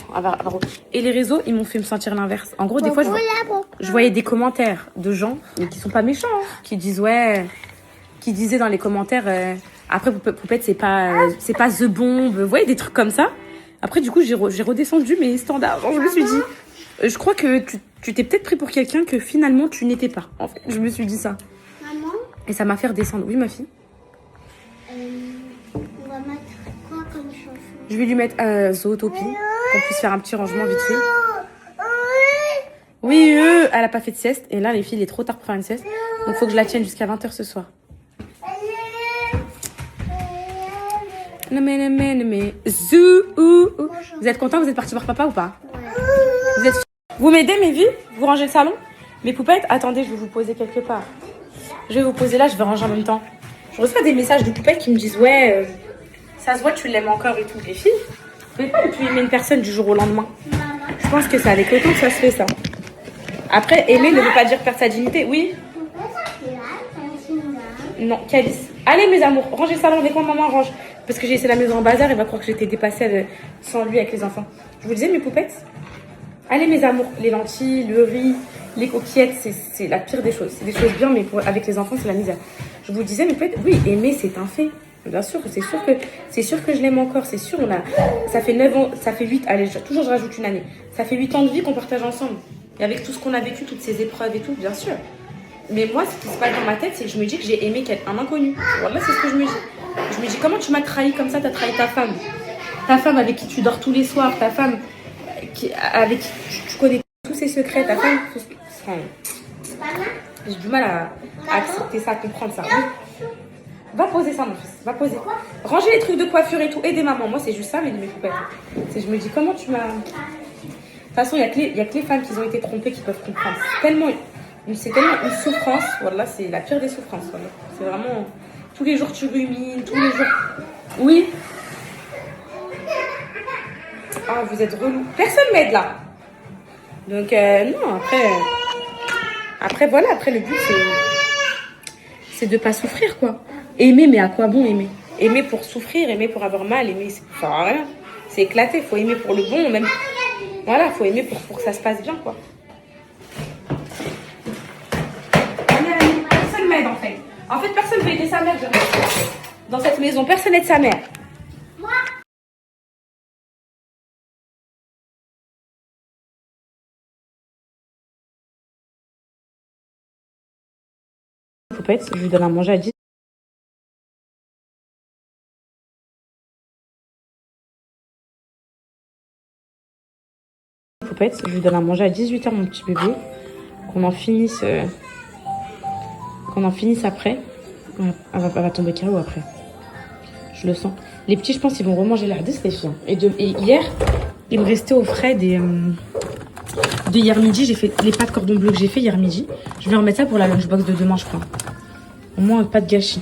et les réseaux, ils m'ont fait me sentir l'inverse. En gros, des fois, je voyais des commentaires de gens, mais qui sont pas méchants, hein, qui disent, ouais... Qui disaient dans les commentaires... après, Poupette, c'est pas The Bomb. Vous voyez, des trucs comme ça. Après, du coup, j'ai redescendu mes standards. Genre, je me suis dit... je crois que tu t'es peut-être pris pour quelqu'un que finalement, tu n'étais pas. En fait, je me suis dit ça. Maman, Et ça m'a fait redescendre. Oui, ma fille? on va mettre quoi comme chanson? Je vais lui mettre Zootopie, qu'on puisse faire un petit rangement vite fait. Oui, elle a pas fait de sieste. Et là, les filles, il est trop tard pour faire une sieste. Donc, faut que je la tienne jusqu'à 20h ce soir. Zou. Vous êtes contents? Vous êtes partis voir papa ou pas? Vous m'aidez, mes vies? Vous rangez le salon? Mes poupettes, attendez, je vais vous poser quelque part. Je vais vous poser là, je vais ranger en même temps. Je reçois des messages de poupettes qui me disent, ouais... ça se voit, tu l'aimes encore et tout, les filles. Vous pouvez pas plus aimer une personne du jour au lendemain. Je pense que c'est avec le temps que ça se fait, ça. Après, aimer ne veut pas dire perdre sa dignité. Oui? Non, Calice. Allez, mes amours, rangez le salon dès que maman range. Parce que j'ai laissé la maison en bazar, elle va croire que j'étais dépassée sans lui avec les enfants. Je vous disais, mes poupettes? Allez, mes amours, les lentilles, le riz, les coquillettes, c'est la pire des choses. C'est des choses bien, mais avec les enfants, c'est la misère. Je vous disais, mes poupettes, oui, aimer, c'est un fait. Bien sûr, c'est sûr que je l'aime encore, c'est sûr. Ça fait 9 ans, ça fait 8, allez, toujours je rajoute une année. Ça fait 8 ans de vie qu'on partage ensemble. Et avec tout ce qu'on a vécu, toutes ces épreuves et tout, bien sûr. Mais moi, ce qui se passe dans ma tête, c'est que je me dis que j'ai aimé un inconnu. Voilà, c'est ce que je me dis. Je me dis, comment tu m'as trahi comme ça? T'as trahi ta femme. Ta femme avec qui tu dors tous les soirs, ta femme avec qui tu connais tous ses secrets, ta femme... J'ai du mal à accepter ça, à comprendre ça. Oui. Va poser ça, mon fils. Va poser. Ranger les trucs de coiffure et tout. Aidez maman. Moi, c'est juste ça, mais mes poupettes. Je me dis, comment tu m'as... De toute façon, il y a que les femmes qui ont été trompées qui peuvent comprendre. C'est tellement une souffrance. Voilà, c'est la pire des souffrances. Voilà. C'est vraiment... Tous les jours, tu rumines. Tous les jours... Oui. Ah, vous êtes relou. Personne m'aide, là. Donc, non, après, voilà. Après, le but, c'est de pas souffrir, quoi. Aimer, mais à quoi bon aimer? Aimer pour souffrir, aimer pour avoir mal, aimer, ça sert à rien. C'est éclaté, faut aimer pour le bon, même. Voilà, faut aimer pour que ça se passe bien, quoi. Personne m'aide, en fait. En fait, personne veut aider sa mère. Dans cette maison, personne n'aide sa mère. Poupette, je lui donne à manger à 10. Poupette, je lui donne à manger à 18h, mon petit bébé. Qu'on en finisse après. Elle va tomber KO après. Je le sens. Les petits, je pense, ils vont remanger la hardis, les filles. Et hier, il me restait au frais de hier midi. J'ai fait les pâtes cordon bleu que j'ai fait hier midi. Je vais remettre ça pour la lunchbox de demain, je crois. Au moins, pas de gâchis.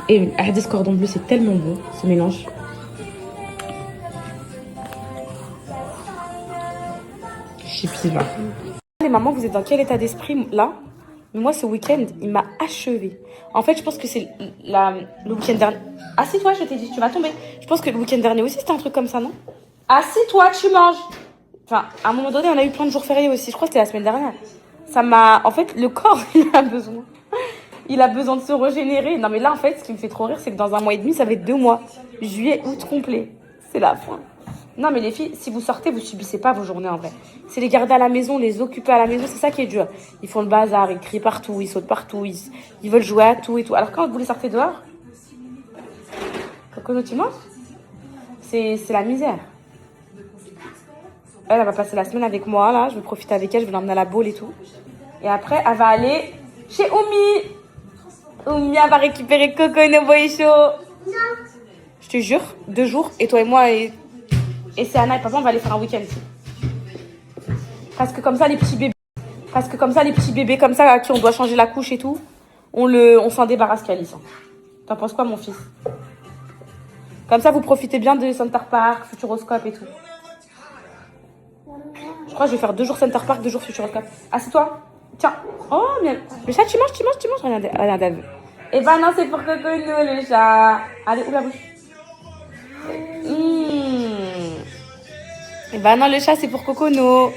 Et hardis cordon bleu, c'est tellement bon, ce mélange. Chips, va. Les mamans, vous êtes dans quel état d'esprit là? Mais moi, ce week-end, il m'a achevé. En fait, je pense que c'est le week-end dernier. Assieds-toi, je t'ai dit, tu vas tomber. Je pense que le week-end dernier aussi, c'était un truc comme ça, non? Assieds-toi, tu manges. Enfin, à un moment donné, on a eu plein de jours fériés aussi. Je crois que c'était la semaine dernière. Ça m'a... En fait, le corps, il a besoin. Il a besoin de se régénérer. Non, mais là, en fait, ce qui me fait trop rire, c'est que dans un mois et demi, ça va être 2 mois. Juillet, août complet. C'est la fin. Non, mais les filles, si vous sortez, vous subissez pas vos journées en vrai. C'est les garder à la maison, les occuper à la maison, c'est ça qui est dur. Ils font le bazar, ils crient partout, ils sautent partout, ils veulent jouer à tout et tout. Alors quand vous les sortez dehors, Coco, tu manges? C'est la misère. Elle va passer la semaine avec moi, là. Je vais profiter avec elle, je vais l'emmener à la boule et tout. Et après, elle va aller chez Oumi. Oumi, elle va récupérer Coco et Boycho. Non. Je te jure, 2 jours, et toi et moi, et c'est Anna et papa, on va aller faire un week-end ici. Parce que comme ça, les petits bébés comme ça, à qui on doit changer la couche et tout, on s'en débarrasse Calice. T'en penses quoi, mon fils? Comme ça, vous profitez bien de Center Park, Futuroscope et tout. Je crois que je vais faire 2 jours Center Park, 2 jours Futuroscope. Assieds-toi. Tiens. Oh, bien. Le chat, tu manges. Regardez. Eh ben non, c'est pour Coco, le chat. Allez, ouvre la bouche. Et bah non, le chat c'est pour Cocono.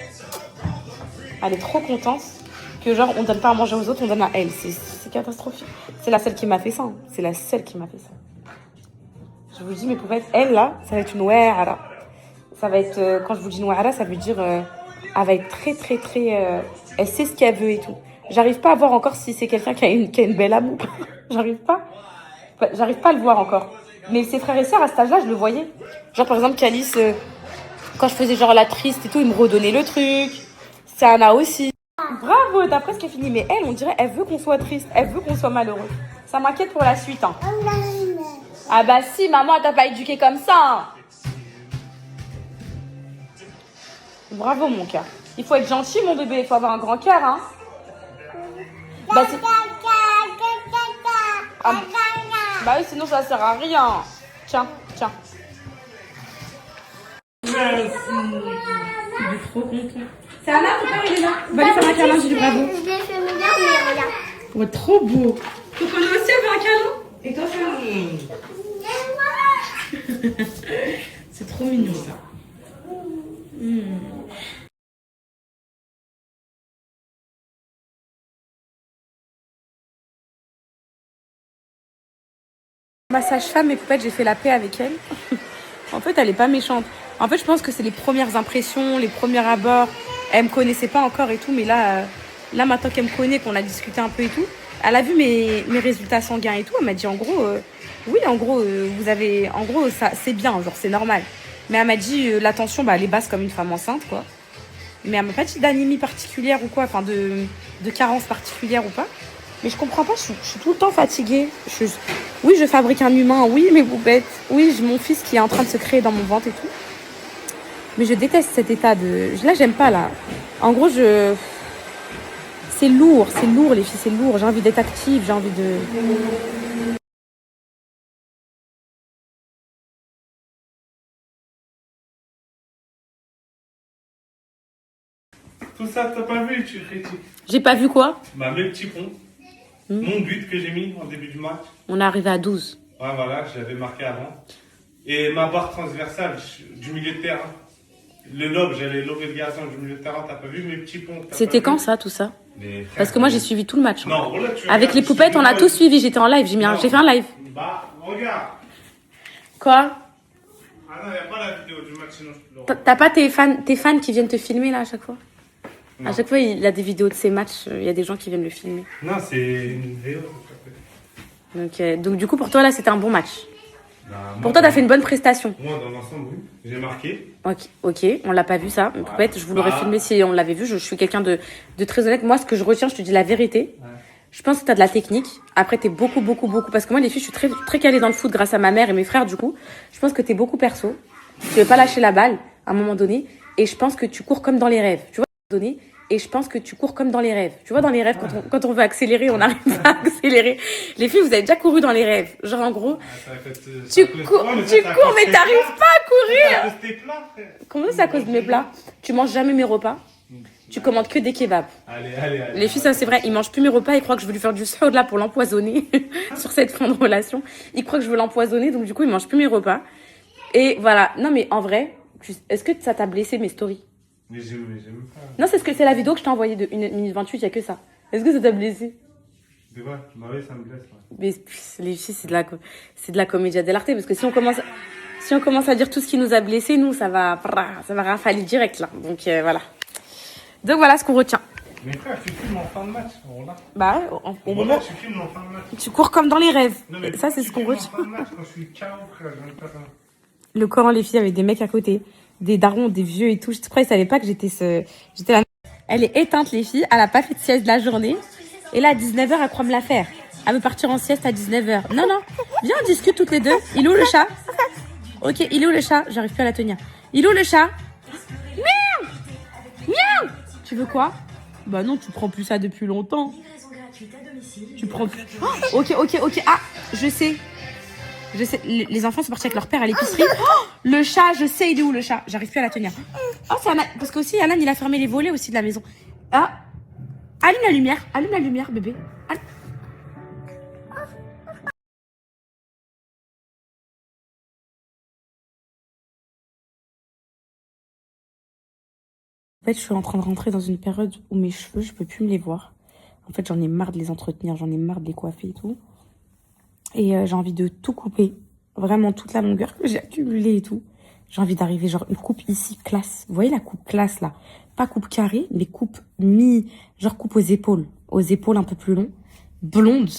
Elle est trop contente que genre on donne pas à manger aux autres, on donne à elle. C'est catastrophique. C'est la seule qui m'a fait ça. C'est la seule qui m'a fait ça. Je vous dis, mes poupettes, elle là, ça va être une ouara. Ça va être, quand je vous dis ouara, ça veut dire, elle va être très très très, elle sait ce qu'elle veut et tout. J'arrive pas à voir encore si c'est quelqu'un qui a une belle âme ou pas. J'arrive pas à le voir encore. Mais ses frères et sœurs à cet âge-là, je le voyais. Genre par exemple Calice, quand je faisais genre la triste et tout, il me redonnait le truc. C'est Anna aussi. Bravo, t'as presque fini. Mais elle, on dirait, elle veut qu'on soit triste, elle veut qu'on soit malheureux. Ça m'inquiète pour la suite. Hein. Ah bah si, maman, elle t'a pas éduqué comme ça. Hein. Bravo mon cœur. Il faut être gentil mon bébé, il faut avoir un grand cœur. Hein. Bah, bah oui, sinon ça sert à rien. Tiens. Merci. Il est trop content. C'est Anna, ton père, il est là. Va lui faire un câlin, je dis bravo. Je l'ai fait meilleur, mais regarde. Ouais, trop beau. Cocono aussi, elle veut un câlin. Et toi, c'est trop mignon, ça. Ma sage-femme, mes poupettes, j'ai fait la paix avec elle. En fait, elle est pas méchante. En fait, je pense que c'est les premières impressions, les premiers abords. Elle me connaissait pas encore et tout, mais là maintenant qu'elle me connaît, qu'on a discuté un peu et tout, elle a vu mes résultats sanguins et tout. Elle m'a dit en gros, vous avez, en gros, ça, c'est bien, genre c'est normal. Mais elle m'a dit la tension, bah, elle est basse comme une femme enceinte, quoi. Mais elle m'a pas dit d'anémie particulière ou quoi, enfin de carence particulière ou pas. Mais je comprends pas, je suis tout le temps fatiguée. Oui, je fabrique un humain, oui, mes poupettes. Oui, j'ai mon fils qui est en train de se créer dans mon ventre et tout. Mais je déteste cet état de... Là, j'aime pas, là. En gros, c'est lourd, les filles, c'est lourd. J'ai envie d'être active, j'ai envie de... Tout ça, t'as pas vu, tu critiques. J'ai pas vu quoi? Bah, mes petits ponts. Mon but que j'ai mis en début du match. On est arrivé à 12. Ouais, voilà, je l'avais marqué avant. Et ma barre transversale du milieu de terrain. Le lobe, j'allais lober le gazon du milieu de terrain. T'as pas vu mes petits ponts? C'était quand ça, tout ça? Mais frère, Parce que moi, j'ai suivi tout le match. Non, voilà, tu Avec regardes, les poupettes, on a tout suivi. J'étais en live. Non. J'ai fait un live. Bah, regarde. Quoi? Ah non, y a pas la vidéo du match, sinon je te l'aurai. T'as pas tes fans qui viennent te filmer là à chaque fois? Non. À chaque fois, il a des vidéos de ses matchs. Il y a des gens qui viennent le filmer. Non, c'est une vidéo. Donc du coup, pour toi, là, c'était un bon match. Bah, Pour toi, t'as fait une bonne prestation. Moi, dans l'ensemble, oui. J'ai marqué. Ok, on l'a pas vu ça. Mais Poupette, je vous l'aurais filmé si on l'avait vu. Je suis quelqu'un de très honnête. Moi, ce que je retiens, je te dis la vérité. Ouais. Je pense que t'as de la technique. Après, t'es beaucoup. Parce que moi, les filles, je suis très, très calée dans le foot grâce à ma mère et mes frères, du coup. Je pense que t'es beaucoup perso. Tu veux pas lâcher la balle à un moment donné. Et je pense que tu cours comme dans les rêves. Tu vois, à un moment donné. Et je pense que tu cours comme dans les rêves. Tu vois, dans les rêves, quand on veut accélérer, on n'arrive pas à accélérer. Les filles, vous avez déjà couru dans les rêves. Genre, en gros, tu cours, mais t'arrives pas à courir. C'est à cause de tes plats, frère. Comment c'est à cause de mes plats? Tu manges jamais mes repas. Tu commandes que des kebabs. Allez. Les filles, ça c'est vrai, ils mangent plus mes repas. Ils croient que je veux lui faire du saut là pour l'empoisonner sur cette fin de relation. Ils croient que je veux l'empoisonner, donc du coup, ils mangent plus mes repas. Et voilà. Non, mais en vrai, est-ce que ça t'a blessé mes stories? Mais j'aime pas. Non, c'est la vidéo que je t'ai envoyée de 1 minute 28, il y a que ça. Est-ce que ça t'a blessé? C'est vrai, bah oui, ça me blesse. Ouais. Mais les filles, c'est de la comédia dell'arte, parce que si on commence à dire tout ce qui nous a blessés, nous, ça va rafaler direct là. Donc voilà. Donc voilà ce qu'on retient. Mais frère, tu filmes en fin de match. Voilà. Bah, au moment, Tu filmes en fin de match. tu cours comme dans les rêves. Non, mais Et ça, c'est ce qu'on filmes en retient. fin de match quand je suis KO, frère. Je viens de faire un- Le Coran, les filles, avec des mecs à côté, des darons, des vieux et tout. Je crois qu'ils savaient pas que j'étais la... Elle est éteinte, les filles. Elle a pas fait de sieste de la journée. Et là, à 19h, elle croit me la faire. Elle veut partir en sieste à 19h. Non. Viens, on discute toutes les deux. Il est où le chat? Ok, il est où le chat? J'arrive plus à la tenir. Il est où le chat? Miaou! Tu veux quoi? Bah non, tu prends plus ça depuis longtemps. Tu prends plus... Oh, ok. Ah, je sais. Les enfants sont partis avec leur père à l'épicerie. Oh, le chat, je sais, il est où le chat? J'arrive plus à la tenir. Oh, c'est parce qu'aussi, Alan, il a fermé les volets aussi de la maison. Ah, allume la lumière, bébé. En fait, je suis en train de rentrer dans une période où mes cheveux, je peux plus me les voir. En fait, j'en ai marre de les entretenir, j'en ai marre de les coiffer et tout. Et j'ai envie de tout couper. Vraiment toute la longueur que j'ai accumulée et tout. J'ai envie d'arriver genre une coupe ici, classe. Vous voyez la coupe classe là? Pas coupe carrée, mais coupe genre coupe aux épaules. Aux épaules un peu plus long. Blonde.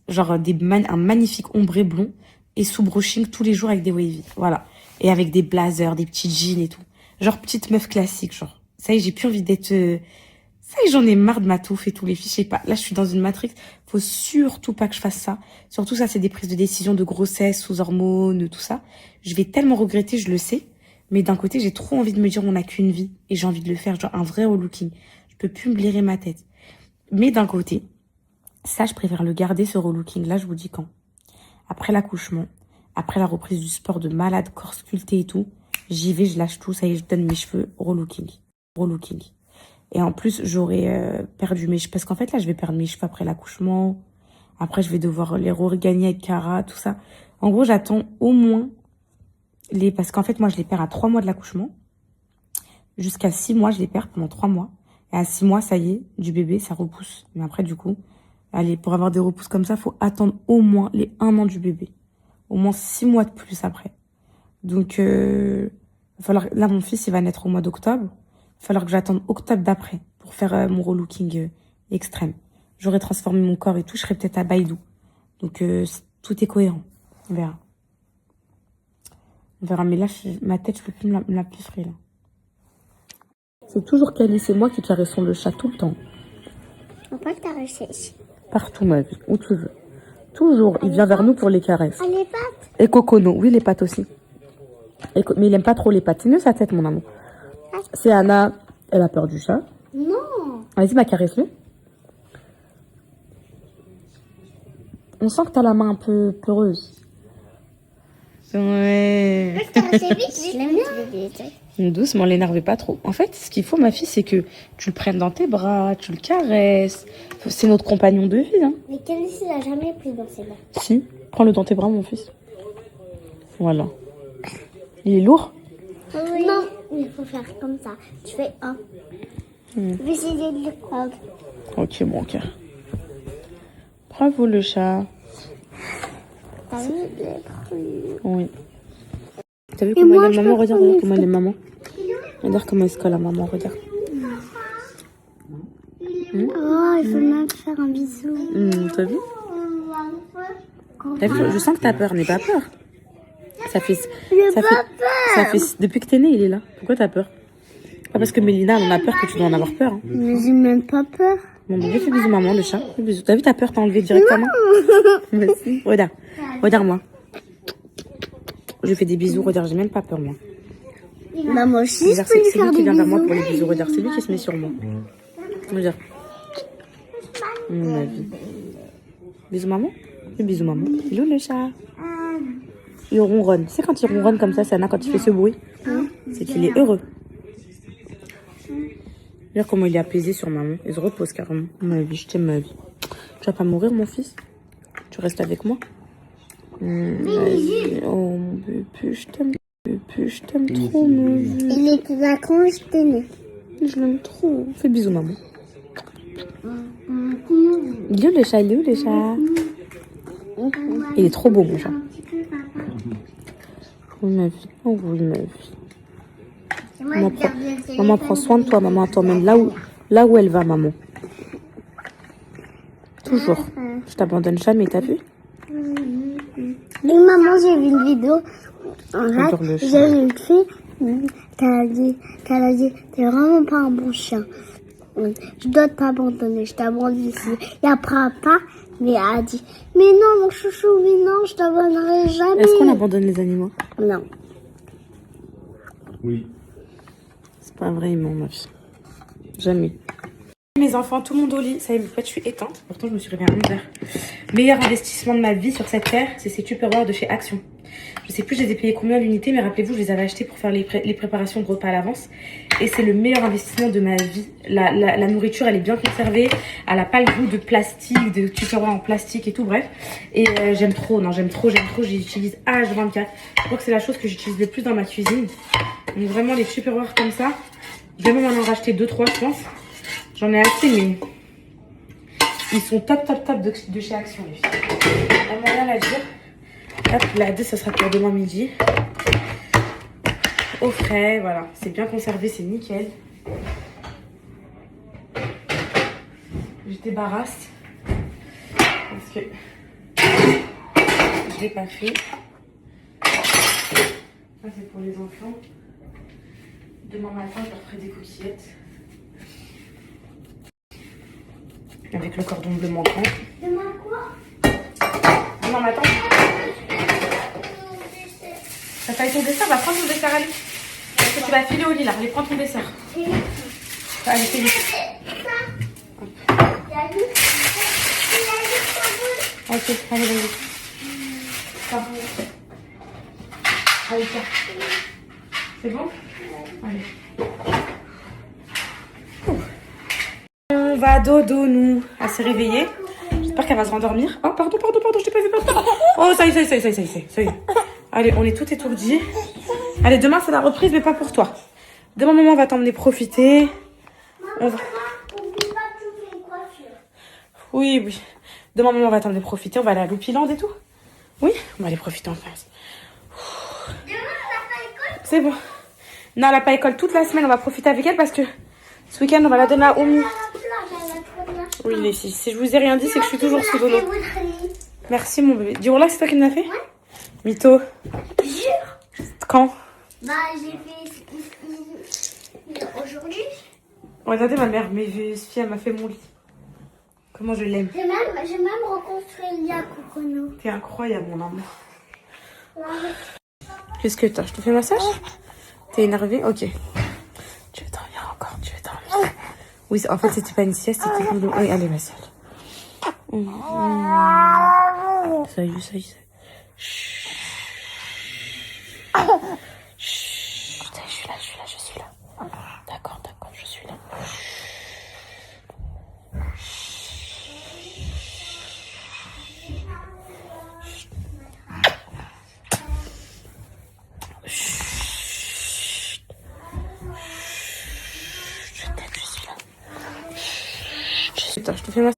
Genre un magnifique ombré blond. Et sous brushing tous les jours avec des wavy. Voilà. Et avec des blazers, des petits jeans et tout. Genre petite meuf classique, genre. Ça y est, j'ai plus envie d'être... Ça y est, j'en ai marre de ma touffe et tout, les filles, je sais pas. Là, je suis dans une matrix. Faut surtout pas que je fasse ça. Surtout ça, c'est des prises de décision de grossesse, sous hormones, tout ça. Je vais tellement regretter, je le sais. Mais d'un côté, j'ai trop envie de me dire, on n'a qu'une vie. Et j'ai envie de le faire, genre un vrai relooking. Je peux plus me blairer ma tête. Mais d'un côté, ça, je préfère le garder, ce relooking. Là, je vous dis quand. Après l'accouchement, après la reprise du sport de malade, corps sculpté et tout, j'y vais, je lâche tout, ça y est, je donne mes cheveux, relooking. Et en plus, j'aurais perdu mes cheveux. Parce qu'en fait, là, je vais perdre mes cheveux après l'accouchement. Après, je vais devoir les regagner avec Cara, tout ça. En gros, j'attends au moins parce qu'en fait, moi, je les perds à 3 mois de l'accouchement. Jusqu'à 6 mois, je les perds pendant 3 mois. Et à 6 mois, ça y est, du bébé, ça repousse. Mais après, du coup, allez, pour avoir des repousses comme ça, faut attendre au moins les 1 an du bébé. Au moins 6 mois de plus après. Donc, il va falloir... Là, mon fils, il va naître au mois d'octobre. Il va falloir que j'attende octobre d'après pour faire mon relooking extrême. J'aurais transformé mon corps et tout, je serais peut-être à Baïdou. Donc, tout est cohérent. On verra. On verra, mais là, ma tête, je peux plus me la piffrer, là. C'est toujours Cali, c'est moi qui caressons le chat tout le temps. On peut le caresser. Partout, ma vie, où tu veux. Toujours, il vient vers nous pour les caresses. Ah, les pattes. Et Cocono, oui, les pattes aussi. Mais il aime pas trop les pattes. C'est mieux sa tête, mon amour. C'est Anna, elle a peur du chat. Non. Vas-y, ma caresse-le. On sent que t'as la main un peu peureuse. Ouais. Je peux caresser vite. Je l'aime bien. Doucement, l'énervez pas trop. En fait, ce qu'il faut, ma fille, c'est que tu le prennes dans tes bras, tu le caresses. C'est notre compagnon de vie, hein. Mais Kelly n'a jamais pris dans ses mains. Si, prends-le dans tes bras, mon fils. Voilà. Il est lourd? Oui. Non, il faut faire comme ça. Tu fais un. Je vais essayer de le prendre. Ok, mon cœur. Bravo le chat. T'as vu, je l'ai pris. Oui. T'as vu Et comment moi, il est je maman? peux Regarde, prendre regarde comment il est maman. Regarde comment il se colle à maman, regarde. Oh, il faut même faire un bisou. T'as vu? T'as vu? Je sens que t'as peur, mais pas peur. Ça fait, J'ai ça pas fait, peur. ça fait, depuis que t'es né, il est là. Pourquoi t'as peur? Pas parce que Mélina, on a peur que tu dois en avoir peur. Hein. Mais j'ai même pas peur. Bon, bah, fais bisous maman, le chat. Fais bisous. T'as vu, t'as peur, t'as enlevé directement? Vas-y. Regarde. Regarde-moi. Je fais des bisous, regarde, j'ai même pas peur, moi. Bah, moi aussi, je Regarde, peux lui c'est lui faire qui des vient vers moi bisous. pour les bisous. Regarde, c'est lui qui se met sur moi. Regarde. Ma vie. Bisous maman. Fais bisous maman. Hello le chat. Il ronronne. Tu sais quand il ronronne comme ça, Sana, quand il fait ce bruit, c'est qu'il est heureux. Regarde comment il est apaisé sur maman. Il se repose carrément. Ma vie, je t'aime ma vie. Tu vas pas mourir mon fils? Tu restes avec moi? Oh mon bébé, je t'aime. Bébé, je t'aime trop mon vie. Il était là quand j'étais née. Je l'aime trop. Fais bisous maman. Il est où le chat? Il est où le chat? Il est trop beau mon chat. Oui ma vie. Oh oui ma vie. Maman prend soin de toi, maman t'emmène là où elle va, maman. Toujours. Je t'abandonne jamais, t'as vu? Et maman, j'ai vu une vidéo. En J'adore le fait, chat. j'ai une fille qu'elle a dit, t'es vraiment pas un bon chien. Je dois t'abandonner, je t'abandonne ici. Et après, pas, mais elle a dit, mais non, mon chouchou, mais non, je t'abandonnerai jamais. Est-ce qu'on abandonne les animaux? Non. Oui. C'est pas vrai, ma vie. Jamais. Mes enfants, tout le monde au lit. Ça y est, je suis éteinte. Pourtant, je me suis réveillée à 11h. Meilleur investissement de ma vie sur cette terre, c'est ces Tupperware de chez Action. Je sais plus, je les ai payés combien l'unité, mais rappelez-vous, je les avais achetés pour faire les préparations de repas à l'avance. Et c'est le meilleur investissement de ma vie. La nourriture, elle est bien conservée. Elle a pas le goût de plastique, de Tupperware en plastique et tout, bref. Et j'aime trop, j'aime trop. J'utilise H24. Je crois que c'est la chose que j'utilise le plus dans ma cuisine. Donc vraiment, les Tupperware comme ça. Je vais même en racheter 2-3, je pense. J'en ai assez, mais ils sont top de chez Action, les filles. On n'a rien à dire. Hop, la 2, ça sera pour demain midi. Au frais, voilà. C'est bien conservé, c'est nickel. Je débarrasse. Parce que je l'ai pas fait. Ça, c'est pour les enfants. Demain matin, je leur ferai des coquillettes. Avec le cordon bleu manquant. Demain quoi? Demain matin. T'as fait ton dessert? Va prendre ton dessert, allez. Parce que tu vas filer au lit là. Allez, prends ton dessert. Allez, fais vite. Ok, allez, vas-y. Ça. Allez, tiens. C'est bon? Allez. On va dodo, nous. Elle s'est réveillée. J'espère qu'elle va se rendormir. Oh, pardon, je t'ai pas vu. Pardon. Oh, ça y est. Allez, on est tout étourdis. Allez, demain, c'est la reprise, mais pas pour toi. Demain, maman va t'emmener profiter. On va... Oui. Demain, maman va t'emmener profiter. On va aller à Loupiland et tout. Oui, on va aller profiter en France. C'est bon. Non, elle n'a pas école toute la semaine. On va profiter avec elle parce que ce week-end, on va la donner à Omi. Oui, les filles. Si je vous ai rien dit, c'est que je suis toujours sous l'eau. Merci, mon bébé. Dis-moi là, c'est toi qui me l'as fait? Ouais. Mytho. Jure. Quand? Bah, j'ai fait aujourd'hui. Regardez ma mère, mais fille, elle m'a fait mon lit. Comment je l'aime. J'ai même reconstruit le lit à Cocono. T'es incroyable, mon amour. Qu'est-ce que t'as? Je te fais massage? T'es énervée? Ok. Tu veux dormir encore? Oui, en fait, c'était pas une sieste, c'était une... Oui, allez, ma sœur. Ça y est. Chut. Je suis là. D'accord, je suis là. Je t'aime, je suis là. Putain, je te fais ma